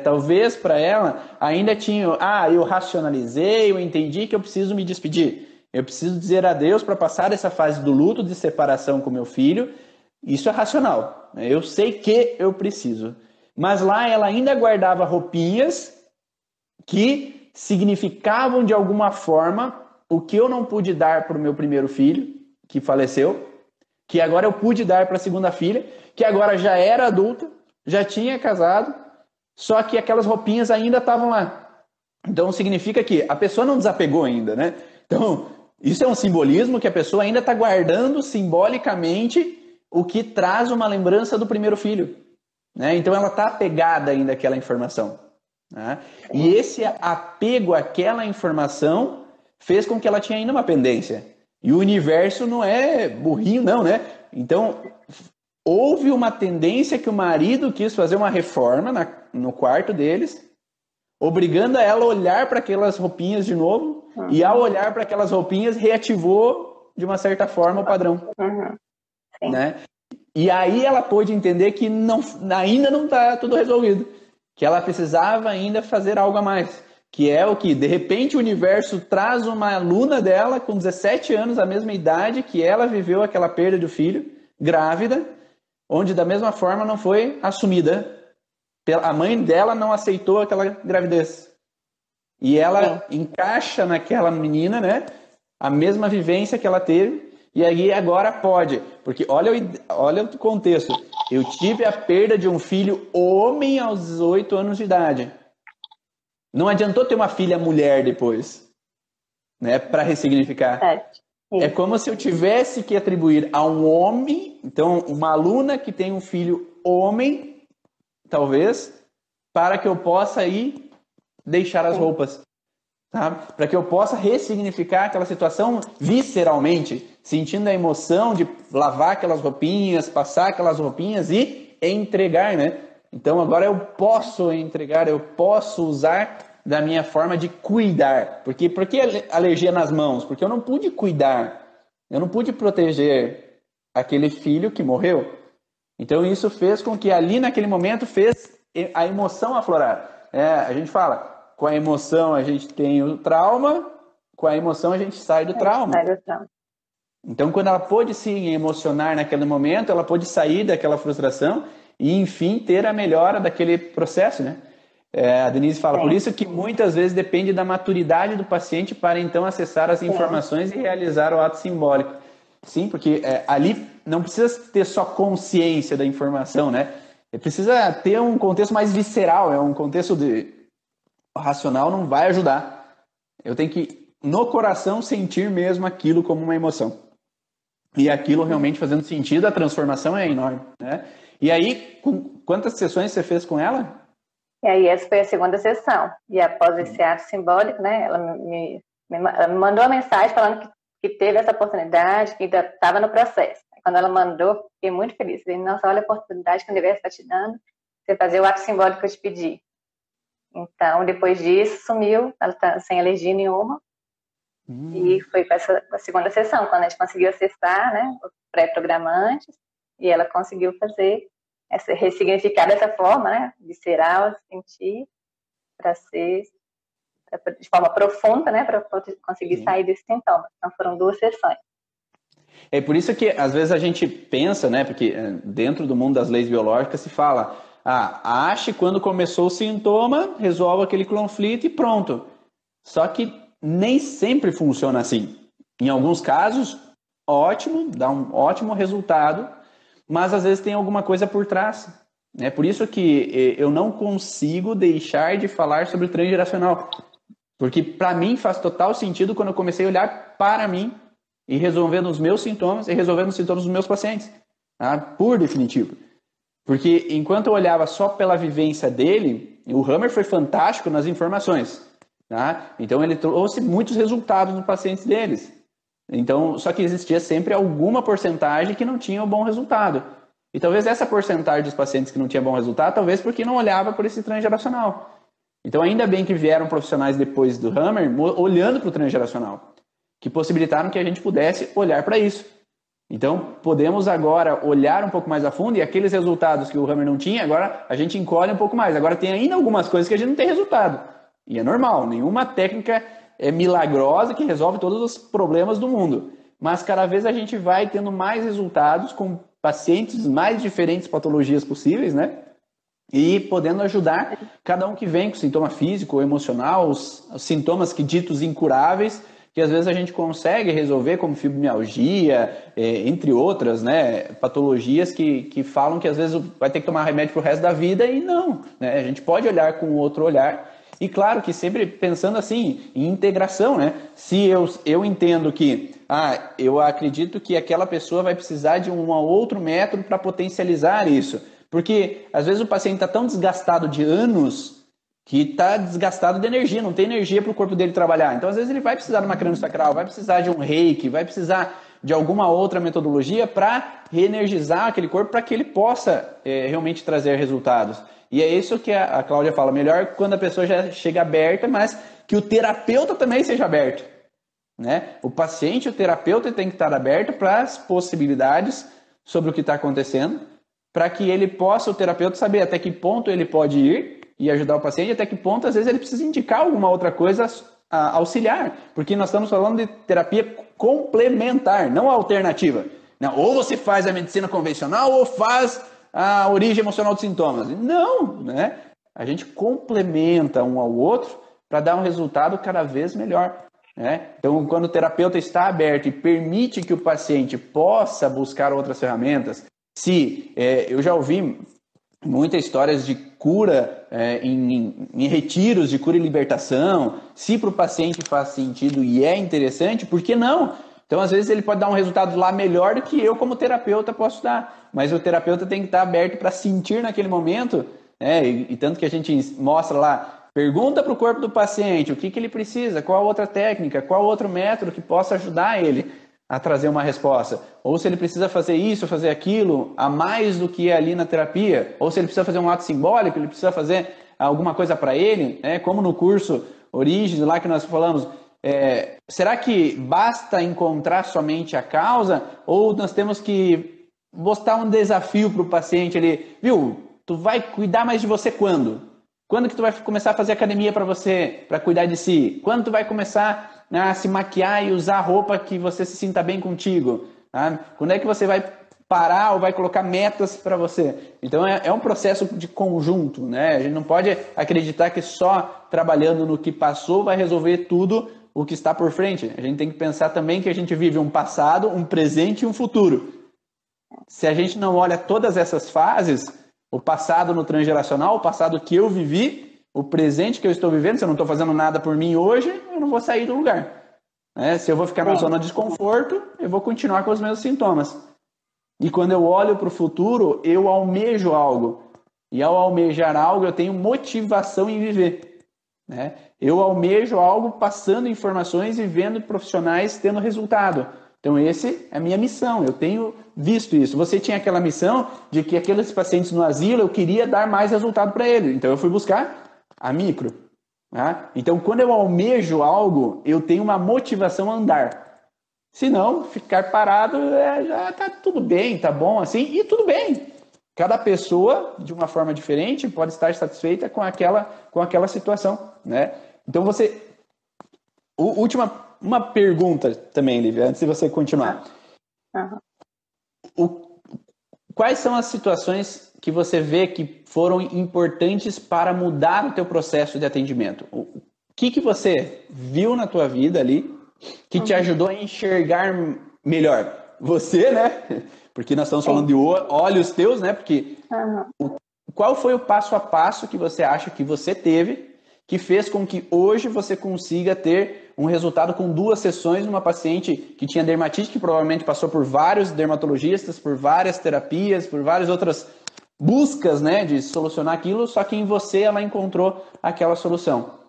Talvez para ela ainda tinha, eu racionalizei, eu entendi que eu preciso me despedir. Eu preciso dizer adeus para passar essa fase do luto de separação com meu filho. Isso é racional. Eu sei que eu preciso. Mas lá ela ainda guardava roupinhas que significavam de alguma forma o que eu não pude dar para o meu primeiro filho, que faleceu, que agora eu pude dar para a segunda filha, que agora já era adulta, já tinha casado, só que aquelas roupinhas ainda estavam lá. Então significa que a pessoa não desapegou ainda, né? Então, isso é um simbolismo que a pessoa ainda está guardando simbolicamente o que traz uma lembrança do primeiro filho. Né? Então ela está apegada ainda àquela informação. Né? E esse apego àquela informação fez com que ela tinha ainda uma pendência. E o universo não é burrinho, não, né? Então, houve uma tendência que o marido quis fazer uma reforma no quarto deles, obrigando a ela a olhar para aquelas roupinhas de novo, e ao olhar para aquelas roupinhas, reativou, de uma certa forma, o padrão. Né? E aí ela pôde entender que ainda não está tudo resolvido, que ela precisava ainda fazer algo a mais, que é o que, de repente, o universo traz uma aluna dela com 17 anos, a mesma idade que ela viveu aquela perda do filho, grávida, onde da mesma forma não foi assumida. A mãe dela não aceitou aquela gravidez. E ela encaixa naquela menina, né, a mesma vivência que ela teve, e aí agora pode, porque olha o contexto, eu tive a perda de um filho homem aos 18 anos de idade. Não adiantou ter uma filha mulher depois, né, para ressignificar. É como se eu tivesse que atribuir a um homem, então uma aluna que tem um filho homem, talvez, para que eu possa ir deixar as roupas. Tá? Para que eu possa ressignificar aquela situação visceralmente, sentindo a emoção de lavar aquelas roupinhas, passar aquelas roupinhas e entregar, né? Então agora eu posso entregar, eu posso usar da minha forma de cuidar. Por que alergia nas mãos? Porque eu não pude cuidar, eu não pude proteger aquele filho que morreu. Então isso fez com que ali naquele momento fez a emoção aflorar. A gente fala, com a emoção a gente tem o trauma, com a emoção a gente sai do trauma. Então, quando ela pôde se emocionar naquele momento, ela pôde sair daquela frustração e, enfim, ter a melhora daquele processo, né? A Denise fala, por isso que muitas vezes depende da maturidade do paciente para, então, acessar as informações e realizar o ato simbólico. Sim, porque ali não precisa ter só consciência da informação, né? Precisa ter um contexto mais visceral, um contexto racional não vai ajudar. Eu tenho que, no coração, sentir mesmo aquilo como uma emoção. E aquilo realmente fazendo sentido, a transformação é enorme, né? E aí, quantas sessões você fez com ela? E aí essa foi a segunda sessão. E após esse ato simbólico, né, ela me mandou uma mensagem falando que teve essa oportunidade, que ainda estava no processo. Quando ela mandou, fiquei muito feliz. Falei, nossa, olha a oportunidade que o universo está te dando, você fazer o ato simbólico que eu te pedi. Então, depois disso, sumiu, ela está sem alergia nenhuma. E foi para a segunda sessão, quando a gente conseguiu acessar, né, os pré-programantes, e ela conseguiu ressignificar dessa forma, né, visceral, sentir, para ser de forma profunda, né, para conseguir sair desse sintoma. Então, foram 2 sessões. É por isso que, às vezes, a gente pensa, né, porque dentro do mundo das leis biológicas se fala, Ache quando começou o sintoma, resolva aquele conflito e pronto. Só que nem sempre funciona assim. Em alguns casos, ótimo, dá um ótimo resultado, mas às vezes tem alguma coisa por trás. É por isso que eu não consigo deixar de falar sobre o transgeracional. Porque para mim faz total sentido quando eu comecei a olhar para mim e resolvendo os meus sintomas e resolvendo os sintomas dos meus pacientes. Tá? Por definitivo. Porque enquanto eu olhava só pela vivência dele, o Hammer foi fantástico nas informações. Tá? Então ele trouxe muitos resultados nos pacientes deles. Então, só que existia sempre alguma porcentagem que não tinha um bom resultado. E talvez essa porcentagem dos pacientes que não tinha bom resultado, talvez porque não olhava por esse transgeracional. Então, ainda bem que vieram profissionais depois do Hammer olhando para o transgeracional, que possibilitaram que a gente pudesse olhar para isso. Então, podemos agora olhar um pouco mais a fundo e aqueles resultados que o Hammer não tinha, agora a gente encolhe um pouco mais. Agora tem ainda algumas coisas que a gente não tem resultado. E é normal, nenhuma técnica é milagrosa que resolve todos os problemas do mundo. Mas cada vez a gente vai tendo mais resultados com pacientes mais diferentes patologias possíveis, né? E podendo ajudar cada um que vem com sintoma físico ou emocional, os sintomas que ditos incuráveis, que às vezes a gente consegue resolver, como fibromialgia, entre outras, né, patologias que falam que às vezes vai ter que tomar remédio pro resto da vida e não, né? A gente pode olhar com outro olhar. E claro que sempre pensando assim, em integração, né? Se eu entendo que, eu acredito que aquela pessoa vai precisar de um outro método para potencializar isso. Porque às vezes o paciente está tão desgastado de anos que está desgastado de energia, não tem energia para o corpo dele trabalhar. Então às vezes ele vai precisar de uma crânio-sacral, vai precisar de um reiki, vai precisar de alguma outra metodologia para reenergizar aquele corpo, para que ele possa realmente trazer resultados. E é isso que a Cláudia fala, melhor quando a pessoa já chega aberta, mas que o terapeuta também seja aberto. Né? O paciente e o terapeuta tem que estar aberto para as possibilidades sobre o que está acontecendo, para que ele possa, o terapeuta, saber até que ponto ele pode ir e ajudar o paciente, até que ponto, às vezes, ele precisa indicar alguma outra coisa auxiliar. Porque nós estamos falando de terapia complementar, não alternativa. Não, ou você faz a medicina convencional ou faz a origem emocional dos sintomas. Não, né? A gente complementa um ao outro para dar um resultado cada vez melhor. Né? Então, quando o terapeuta está aberto e permite que o paciente possa buscar outras ferramentas, eu já ouvi muitas histórias de cura em retiros de cura e libertação, se para o paciente faz sentido e é interessante, por que não? Então, às vezes, ele pode dar um resultado lá melhor do que eu, como terapeuta, posso dar. Mas o terapeuta tem que estar aberto para sentir naquele momento, né? E tanto que a gente mostra lá, pergunta para o corpo do paciente o que ele precisa, qual outra técnica, qual outro método que possa ajudar ele a trazer uma resposta. Ou se ele precisa fazer isso, fazer aquilo, a mais do que é ali na terapia. Ou se ele precisa fazer um ato simbólico, ele precisa fazer alguma coisa para ele, né? Como no curso Origens, lá que nós falamos, será que basta encontrar somente a causa? Ou nós temos que botar um desafio para o paciente ali, viu? Tu vai cuidar mais de você quando? Quando que tu vai começar a fazer academia para você, para cuidar de si? Quando tu vai começar a se maquiar e usar roupa que você se sinta bem contigo? Tá? Quando é que você vai parar ou vai colocar metas para você? Então é um processo de conjunto, né? A gente não pode acreditar que só trabalhando no que passou vai resolver tudo o que está por frente. A gente tem que pensar também que a gente vive um passado, um presente e um futuro. Se a gente não olha todas essas fases, o passado no transgeracional, o passado que eu vivi, o presente que eu estou vivendo, se eu não estou fazendo nada por mim hoje, eu não vou sair do lugar. Se eu vou ficar na zona de desconforto, eu vou continuar com os meus sintomas. E quando eu olho para o futuro, eu almejo algo. E ao almejar algo, eu tenho motivação em viver. Né? Eu almejo algo passando informações e vendo profissionais tendo resultado. Então, essa é a minha missão, eu tenho visto isso. Você tinha aquela missão de que aqueles pacientes no asilo, eu queria dar mais resultado para eles. Então, eu fui buscar a micro. Tá? Então, quando eu almejo algo, eu tenho uma motivação a andar. Se não, ficar parado, já tá tudo bem, tá bom assim, e tudo bem. Cada pessoa, de uma forma diferente, pode estar satisfeita com aquela situação. Né? Então, uma pergunta também, Lívia, antes de você continuar. quais são as situações que você vê que foram importantes para mudar o teu processo de atendimento? O que você viu na tua vida ali que te ajudou a enxergar melhor? Você, né? Porque nós estamos falando de olhos teus, né? Porque qual foi o passo a passo que você acha que você teve que fez com que hoje você consiga ter um resultado com 2 sessões numa paciente que tinha dermatite, que provavelmente passou por vários dermatologistas, por várias terapias, por várias outras buscas, né, de solucionar aquilo, só que em você ela encontrou aquela solução.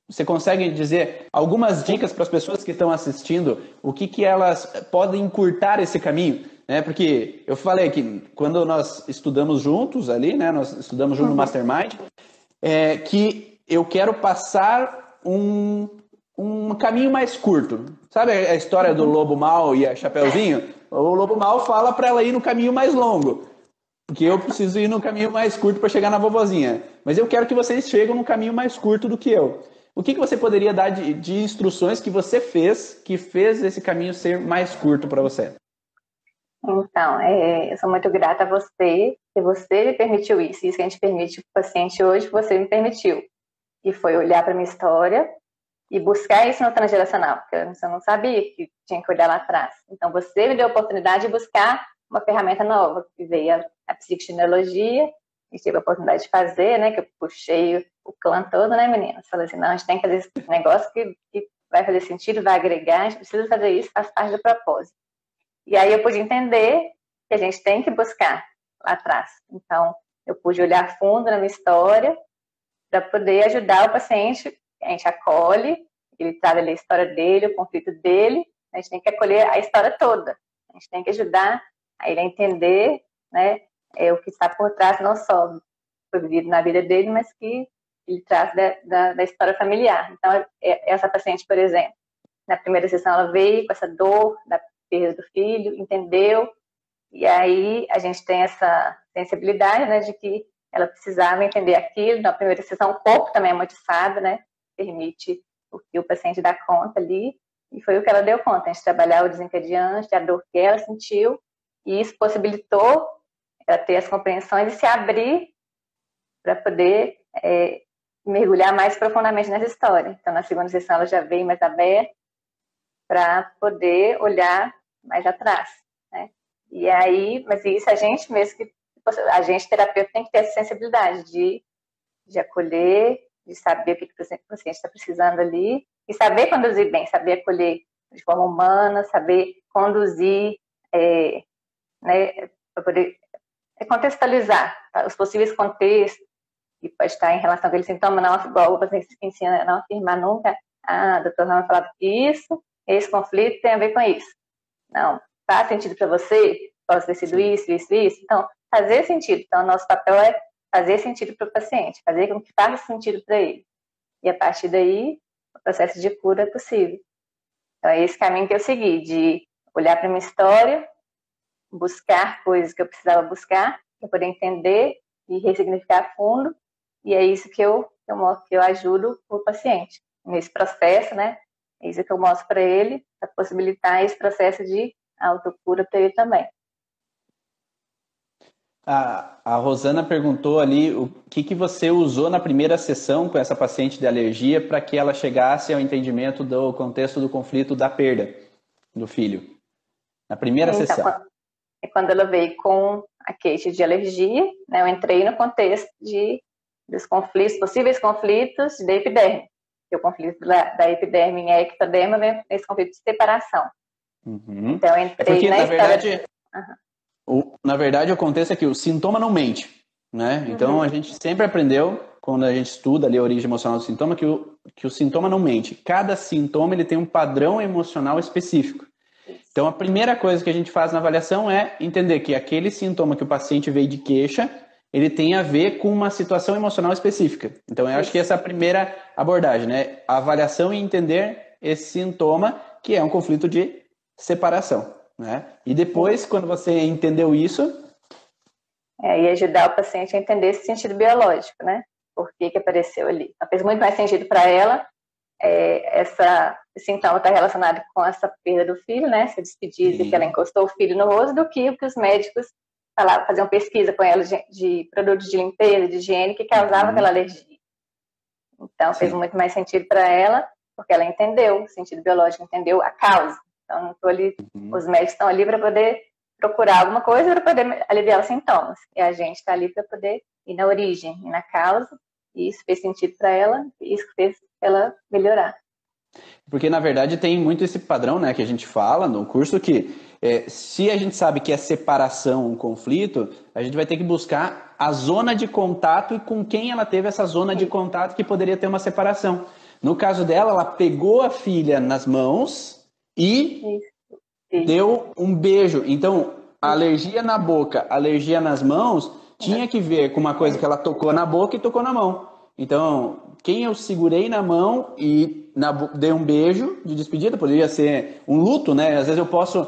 Você consegue dizer algumas dicas para as pessoas que estão assistindo, o que elas podem encurtar esse caminho? Né? Porque eu falei que quando nós estudamos juntos ali, né, nós estudamos junto no Mastermind, que eu quero passar um caminho mais curto. Sabe a história do lobo mau e a Chapeuzinho? O lobo mau fala para ela ir no caminho mais longo, porque eu preciso ir no caminho mais curto para chegar na vovozinha. Mas eu quero que vocês cheguem no caminho mais curto do que eu. O que você poderia dar de instruções que você fez, que fez esse caminho ser mais curto para você? Então, eu sou muito grata a você, que você me permitiu isso. Isso que a gente permite para o paciente hoje, você me permitiu. E foi olhar para a minha história e buscar isso no transgeracional, porque eu não sabia que tinha que olhar lá atrás. Então, você me deu a oportunidade de buscar uma ferramenta nova, que veio a psicogenealogia, e tive a oportunidade de fazer, né, que eu puxei o clã todo, né, meninas? Falei assim, não, a gente tem que fazer esse negócio que vai fazer sentido, vai agregar, a gente precisa fazer isso, faz parte do propósito. E aí eu pude entender que a gente tem que buscar lá atrás. Então, eu pude olhar fundo na minha história para poder ajudar o paciente. A gente acolhe, ele traz ali a história dele, o conflito dele, a gente tem que acolher a história toda. A gente tem que ajudar a ele a entender, né, o que está por trás, não só foi vivido na vida dele, mas que ele traz da história familiar. Então, essa paciente, por exemplo, na primeira sessão ela veio com essa dor da perda do filho, entendeu, e aí a gente tem essa sensibilidade, né, de que ela precisava entender aquilo. Na primeira sessão, o corpo também é muito sábio, né, permite o que o paciente dá conta ali, e foi o que ela deu conta, a gente trabalhar o desencadeante, a dor que ela sentiu, e isso possibilitou ela ter as compreensões e se abrir para poder mergulhar mais profundamente nessa história. Então, na segunda sessão, ela já veio mais aberta para poder olhar mais atrás, né? E aí, mas isso a gente mesmo, a gente terapeuta tem que ter essa sensibilidade de acolher, de saber o que o paciente está precisando ali, e saber conduzir bem, saber acolher de forma humana, saber conduzir, né, para poder contextualizar, tá, os possíveis contextos, que pode estar em relação àquele sintoma, não, igual o paciente ensina, não afirmar nunca, doutor Rama falou que isso, esse conflito tem a ver com isso. Não, faz sentido para você? Pode ter sido isso, isso, isso. Então, fazer sentido. Então, nosso papel é fazer sentido para o paciente, fazer com que faça sentido para ele. E a partir daí, o processo de cura é possível. Então, é esse caminho que eu segui, de olhar para a minha história, buscar coisas que eu precisava buscar, para poder entender e ressignificar a fundo, e é isso que eu ajudo o paciente. Nesse processo, né? É isso que eu mostro para ele, para possibilitar esse processo de autocura para ele também. A Rosana perguntou ali o que você usou na primeira sessão com essa paciente de alergia para que ela chegasse ao entendimento do contexto do conflito da perda do filho. Na primeira sessão. Quando ela veio com a queixa de alergia, né, eu entrei no contexto dos conflitos, possíveis conflitos da epiderme. O conflito da epiderme em ectoderma vem nesse conflito de separação. Uhum. Então, eu entrei na verdade, na verdade, o contexto é que o sintoma não mente, né? Então, a gente sempre aprendeu, quando a gente estuda ali a origem emocional do sintoma, que o sintoma não mente. Cada sintoma ele tem um padrão emocional específico. Então, a primeira coisa que a gente faz na avaliação é entender que aquele sintoma que o paciente veio de queixa, ele tem a ver com uma situação emocional específica. Então, eu acho que essa é a primeira abordagem, né? A avaliação e entender esse sintoma, que é um conflito de separação, né? E depois, quando você entendeu isso... e ajudar o paciente a entender esse sentido biológico, né? Por que apareceu ali. Então, fez muito mais sentido para ela, esse sintoma está relacionado com essa perda do filho, né? Essa despedida que ela encostou o filho no rosto, do que os médicos faziam pesquisa com ela de produtos de limpeza, de higiene, que causava aquela alergia. Então, fez muito mais sentido para ela, porque ela entendeu o sentido biológico, entendeu a causa. Então, não tô ali, os médicos estão ali para poder procurar alguma coisa para poder aliviar os sintomas. E a gente está ali para poder ir na origem, ir na causa, e isso fez sentido para ela, e isso fez ela melhorar. Porque, na verdade, tem muito esse padrão, né, que a gente fala no curso, que se a gente sabe que é separação, um conflito, a gente vai ter que buscar a zona de contato e com quem ela teve essa zona de contato que poderia ter uma separação. No caso dela, ela pegou a filha nas mãos e deu um beijo. Então, a alergia na boca, alergia nas mãos, tinha que ver com uma coisa que ela tocou na boca e tocou na mão. Então, quem eu segurei na mão e dei um beijo de despedida, poderia ser um luto, né? Às vezes eu posso,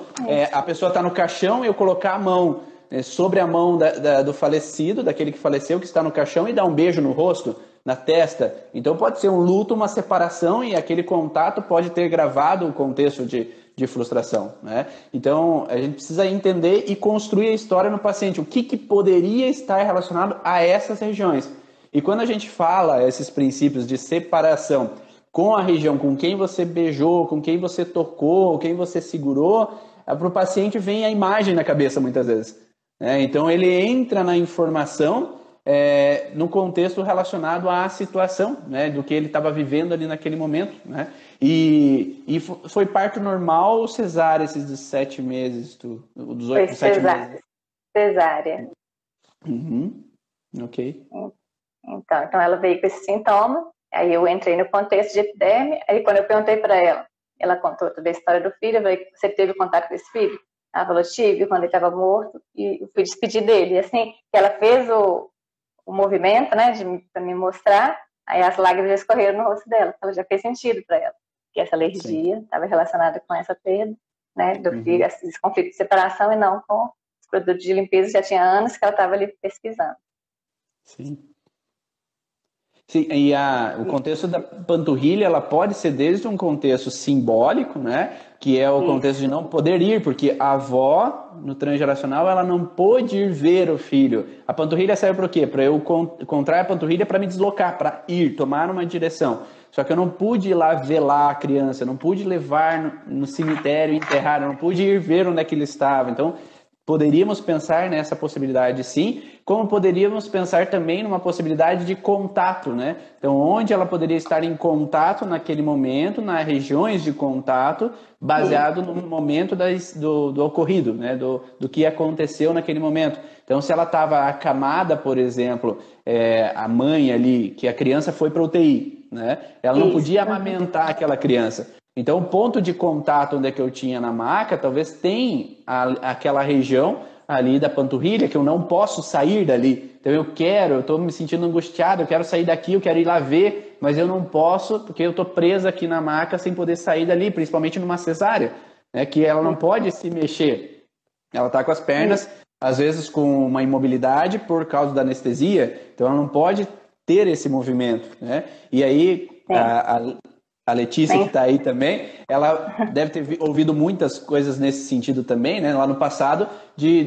a pessoa está no caixão e eu colocar a mão sobre a mão do falecido, daquele que faleceu, que está no caixão, e dar um beijo no rosto, na testa. Então pode ser um luto, uma separação, e aquele contato pode ter gravado um contexto de frustração, né? Então a gente precisa entender e construir a história no paciente, o que poderia estar relacionado a essas regiões. E quando a gente fala esses princípios de separação com a região, com quem você beijou, com quem você tocou, quem você segurou, para o paciente vem a imagem na cabeça muitas vezes, né? Então ele entra na informação no contexto relacionado à situação, né, do que ele estava vivendo ali naquele momento, né? E foi parto normal ou cesárea esses 17 meses? Dos 8, 17 meses? Cesárea. Ok. Então ela veio com esse sintoma, aí eu entrei no contexto de epiderme, aí quando eu perguntei para ela, ela contou toda a história do filho, eu falei, você teve contato com esse filho? Ela falou, tive, quando ele estava morto, e eu fui despedir dele. E assim, ela fez o movimento, né, para me mostrar, aí as lágrimas escorreram no rosto dela, ela já fez sentido para ela, que essa alergia estava relacionada com essa perda, né, do filho, esse conflito de separação, e não com os produtos de limpeza, já tinha anos que ela estava ali pesquisando. Sim. Sim, e o contexto da panturrilha, ela pode ser desde um contexto simbólico, né, que é o contexto de não poder ir, porque a avó, no transgeracional, ela não pôde ir ver o filho. A panturrilha serve para o quê? Para eu contrair a panturrilha para me deslocar, para ir, tomar uma direção. Só que eu não pude ir lá velar a criança, eu não pude levar no cemitério e enterrar, eu não pude ir ver onde é que ele estava. Então, poderíamos pensar nessa possibilidade, sim, como poderíamos pensar também numa possibilidade de contato, né? Então, onde ela poderia estar em contato naquele momento, nas regiões de contato, baseado no momento do ocorrido, né? Do que aconteceu naquele momento. Então, se ela estava acamada, por exemplo, a mãe ali, que a criança foi para UTI, né? Ela não podia amamentar aquela criança. Então, o ponto de contato onde é que eu tinha na maca, talvez tenha aquela região ali da panturrilha, que eu não posso sair dali. Então, eu estou me sentindo angustiado, eu quero sair daqui, eu quero ir lá ver, mas eu não posso, porque eu estou presa aqui na maca sem poder sair dali, principalmente numa cesárea, né, que ela não pode se mexer. Ela está com as pernas, às vezes com uma imobilidade por causa da anestesia, então ela não pode ter esse movimento, né? E aí, a Letícia, que está aí também, ela deve ter ouvido muitas coisas nesse sentido também, né? Lá no passado,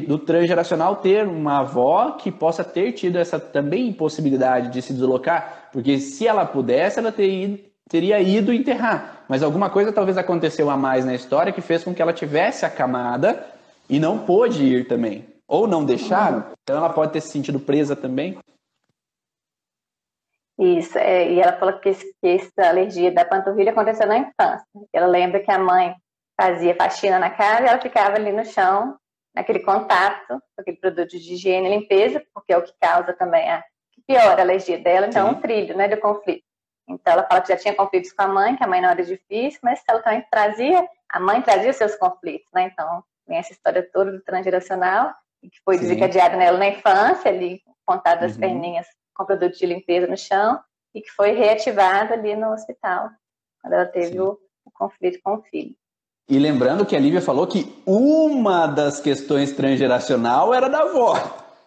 do transgeracional ter uma avó que possa ter tido essa também possibilidade de se deslocar, porque se ela pudesse, ela teria ido enterrar. Mas alguma coisa talvez aconteceu a mais na história que fez com que ela tivesse acamada e não pôde ir também. Ou não deixaram, então ela pode ter se sentido presa também. Isso, e ela falou que essa alergia da panturrilha aconteceu na infância. Ela lembra que a mãe fazia faxina na casa e ela ficava ali no chão, naquele contato com aquele produto de higiene e limpeza, porque é o que causa também que piora a alergia dela, então é um trilho, né, do conflito. Então ela fala que já tinha conflitos com a mãe, que a mãe não era difícil, mas ela também a mãe trazia os seus conflitos, né? Então vem essa história toda do transgeracional, que foi desencadeada nela na infância, ali, contato das perninhas com produto de limpeza no chão, e que foi reativada ali no hospital, quando ela teve o conflito com o filho. E lembrando que a Lívia falou que uma das questões transgeracional era da avó.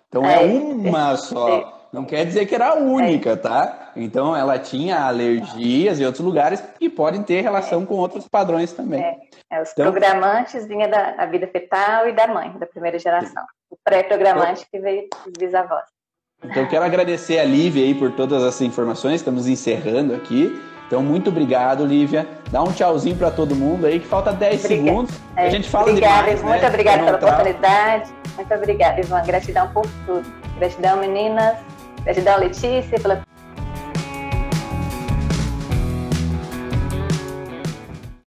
Então é uma só. Não quer dizer que era a única, tá? Então ela tinha alergias em outros lugares que podem ter relação com outros padrões também. Os programantes vinham da vida fetal e da mãe, da primeira geração. O pré-programante que veio dos bisavós. Então, eu quero agradecer a Lívia aí por todas essas informações. Estamos encerrando aqui. Então, muito obrigado, Lívia. Dá um tchauzinho para todo mundo aí, que falta 10 segundos. A gente fala demais, muito obrigada pela oportunidade. Muito obrigada, Ivan. Gratidão por tudo. Gratidão, meninas. Gratidão, Letícia, pela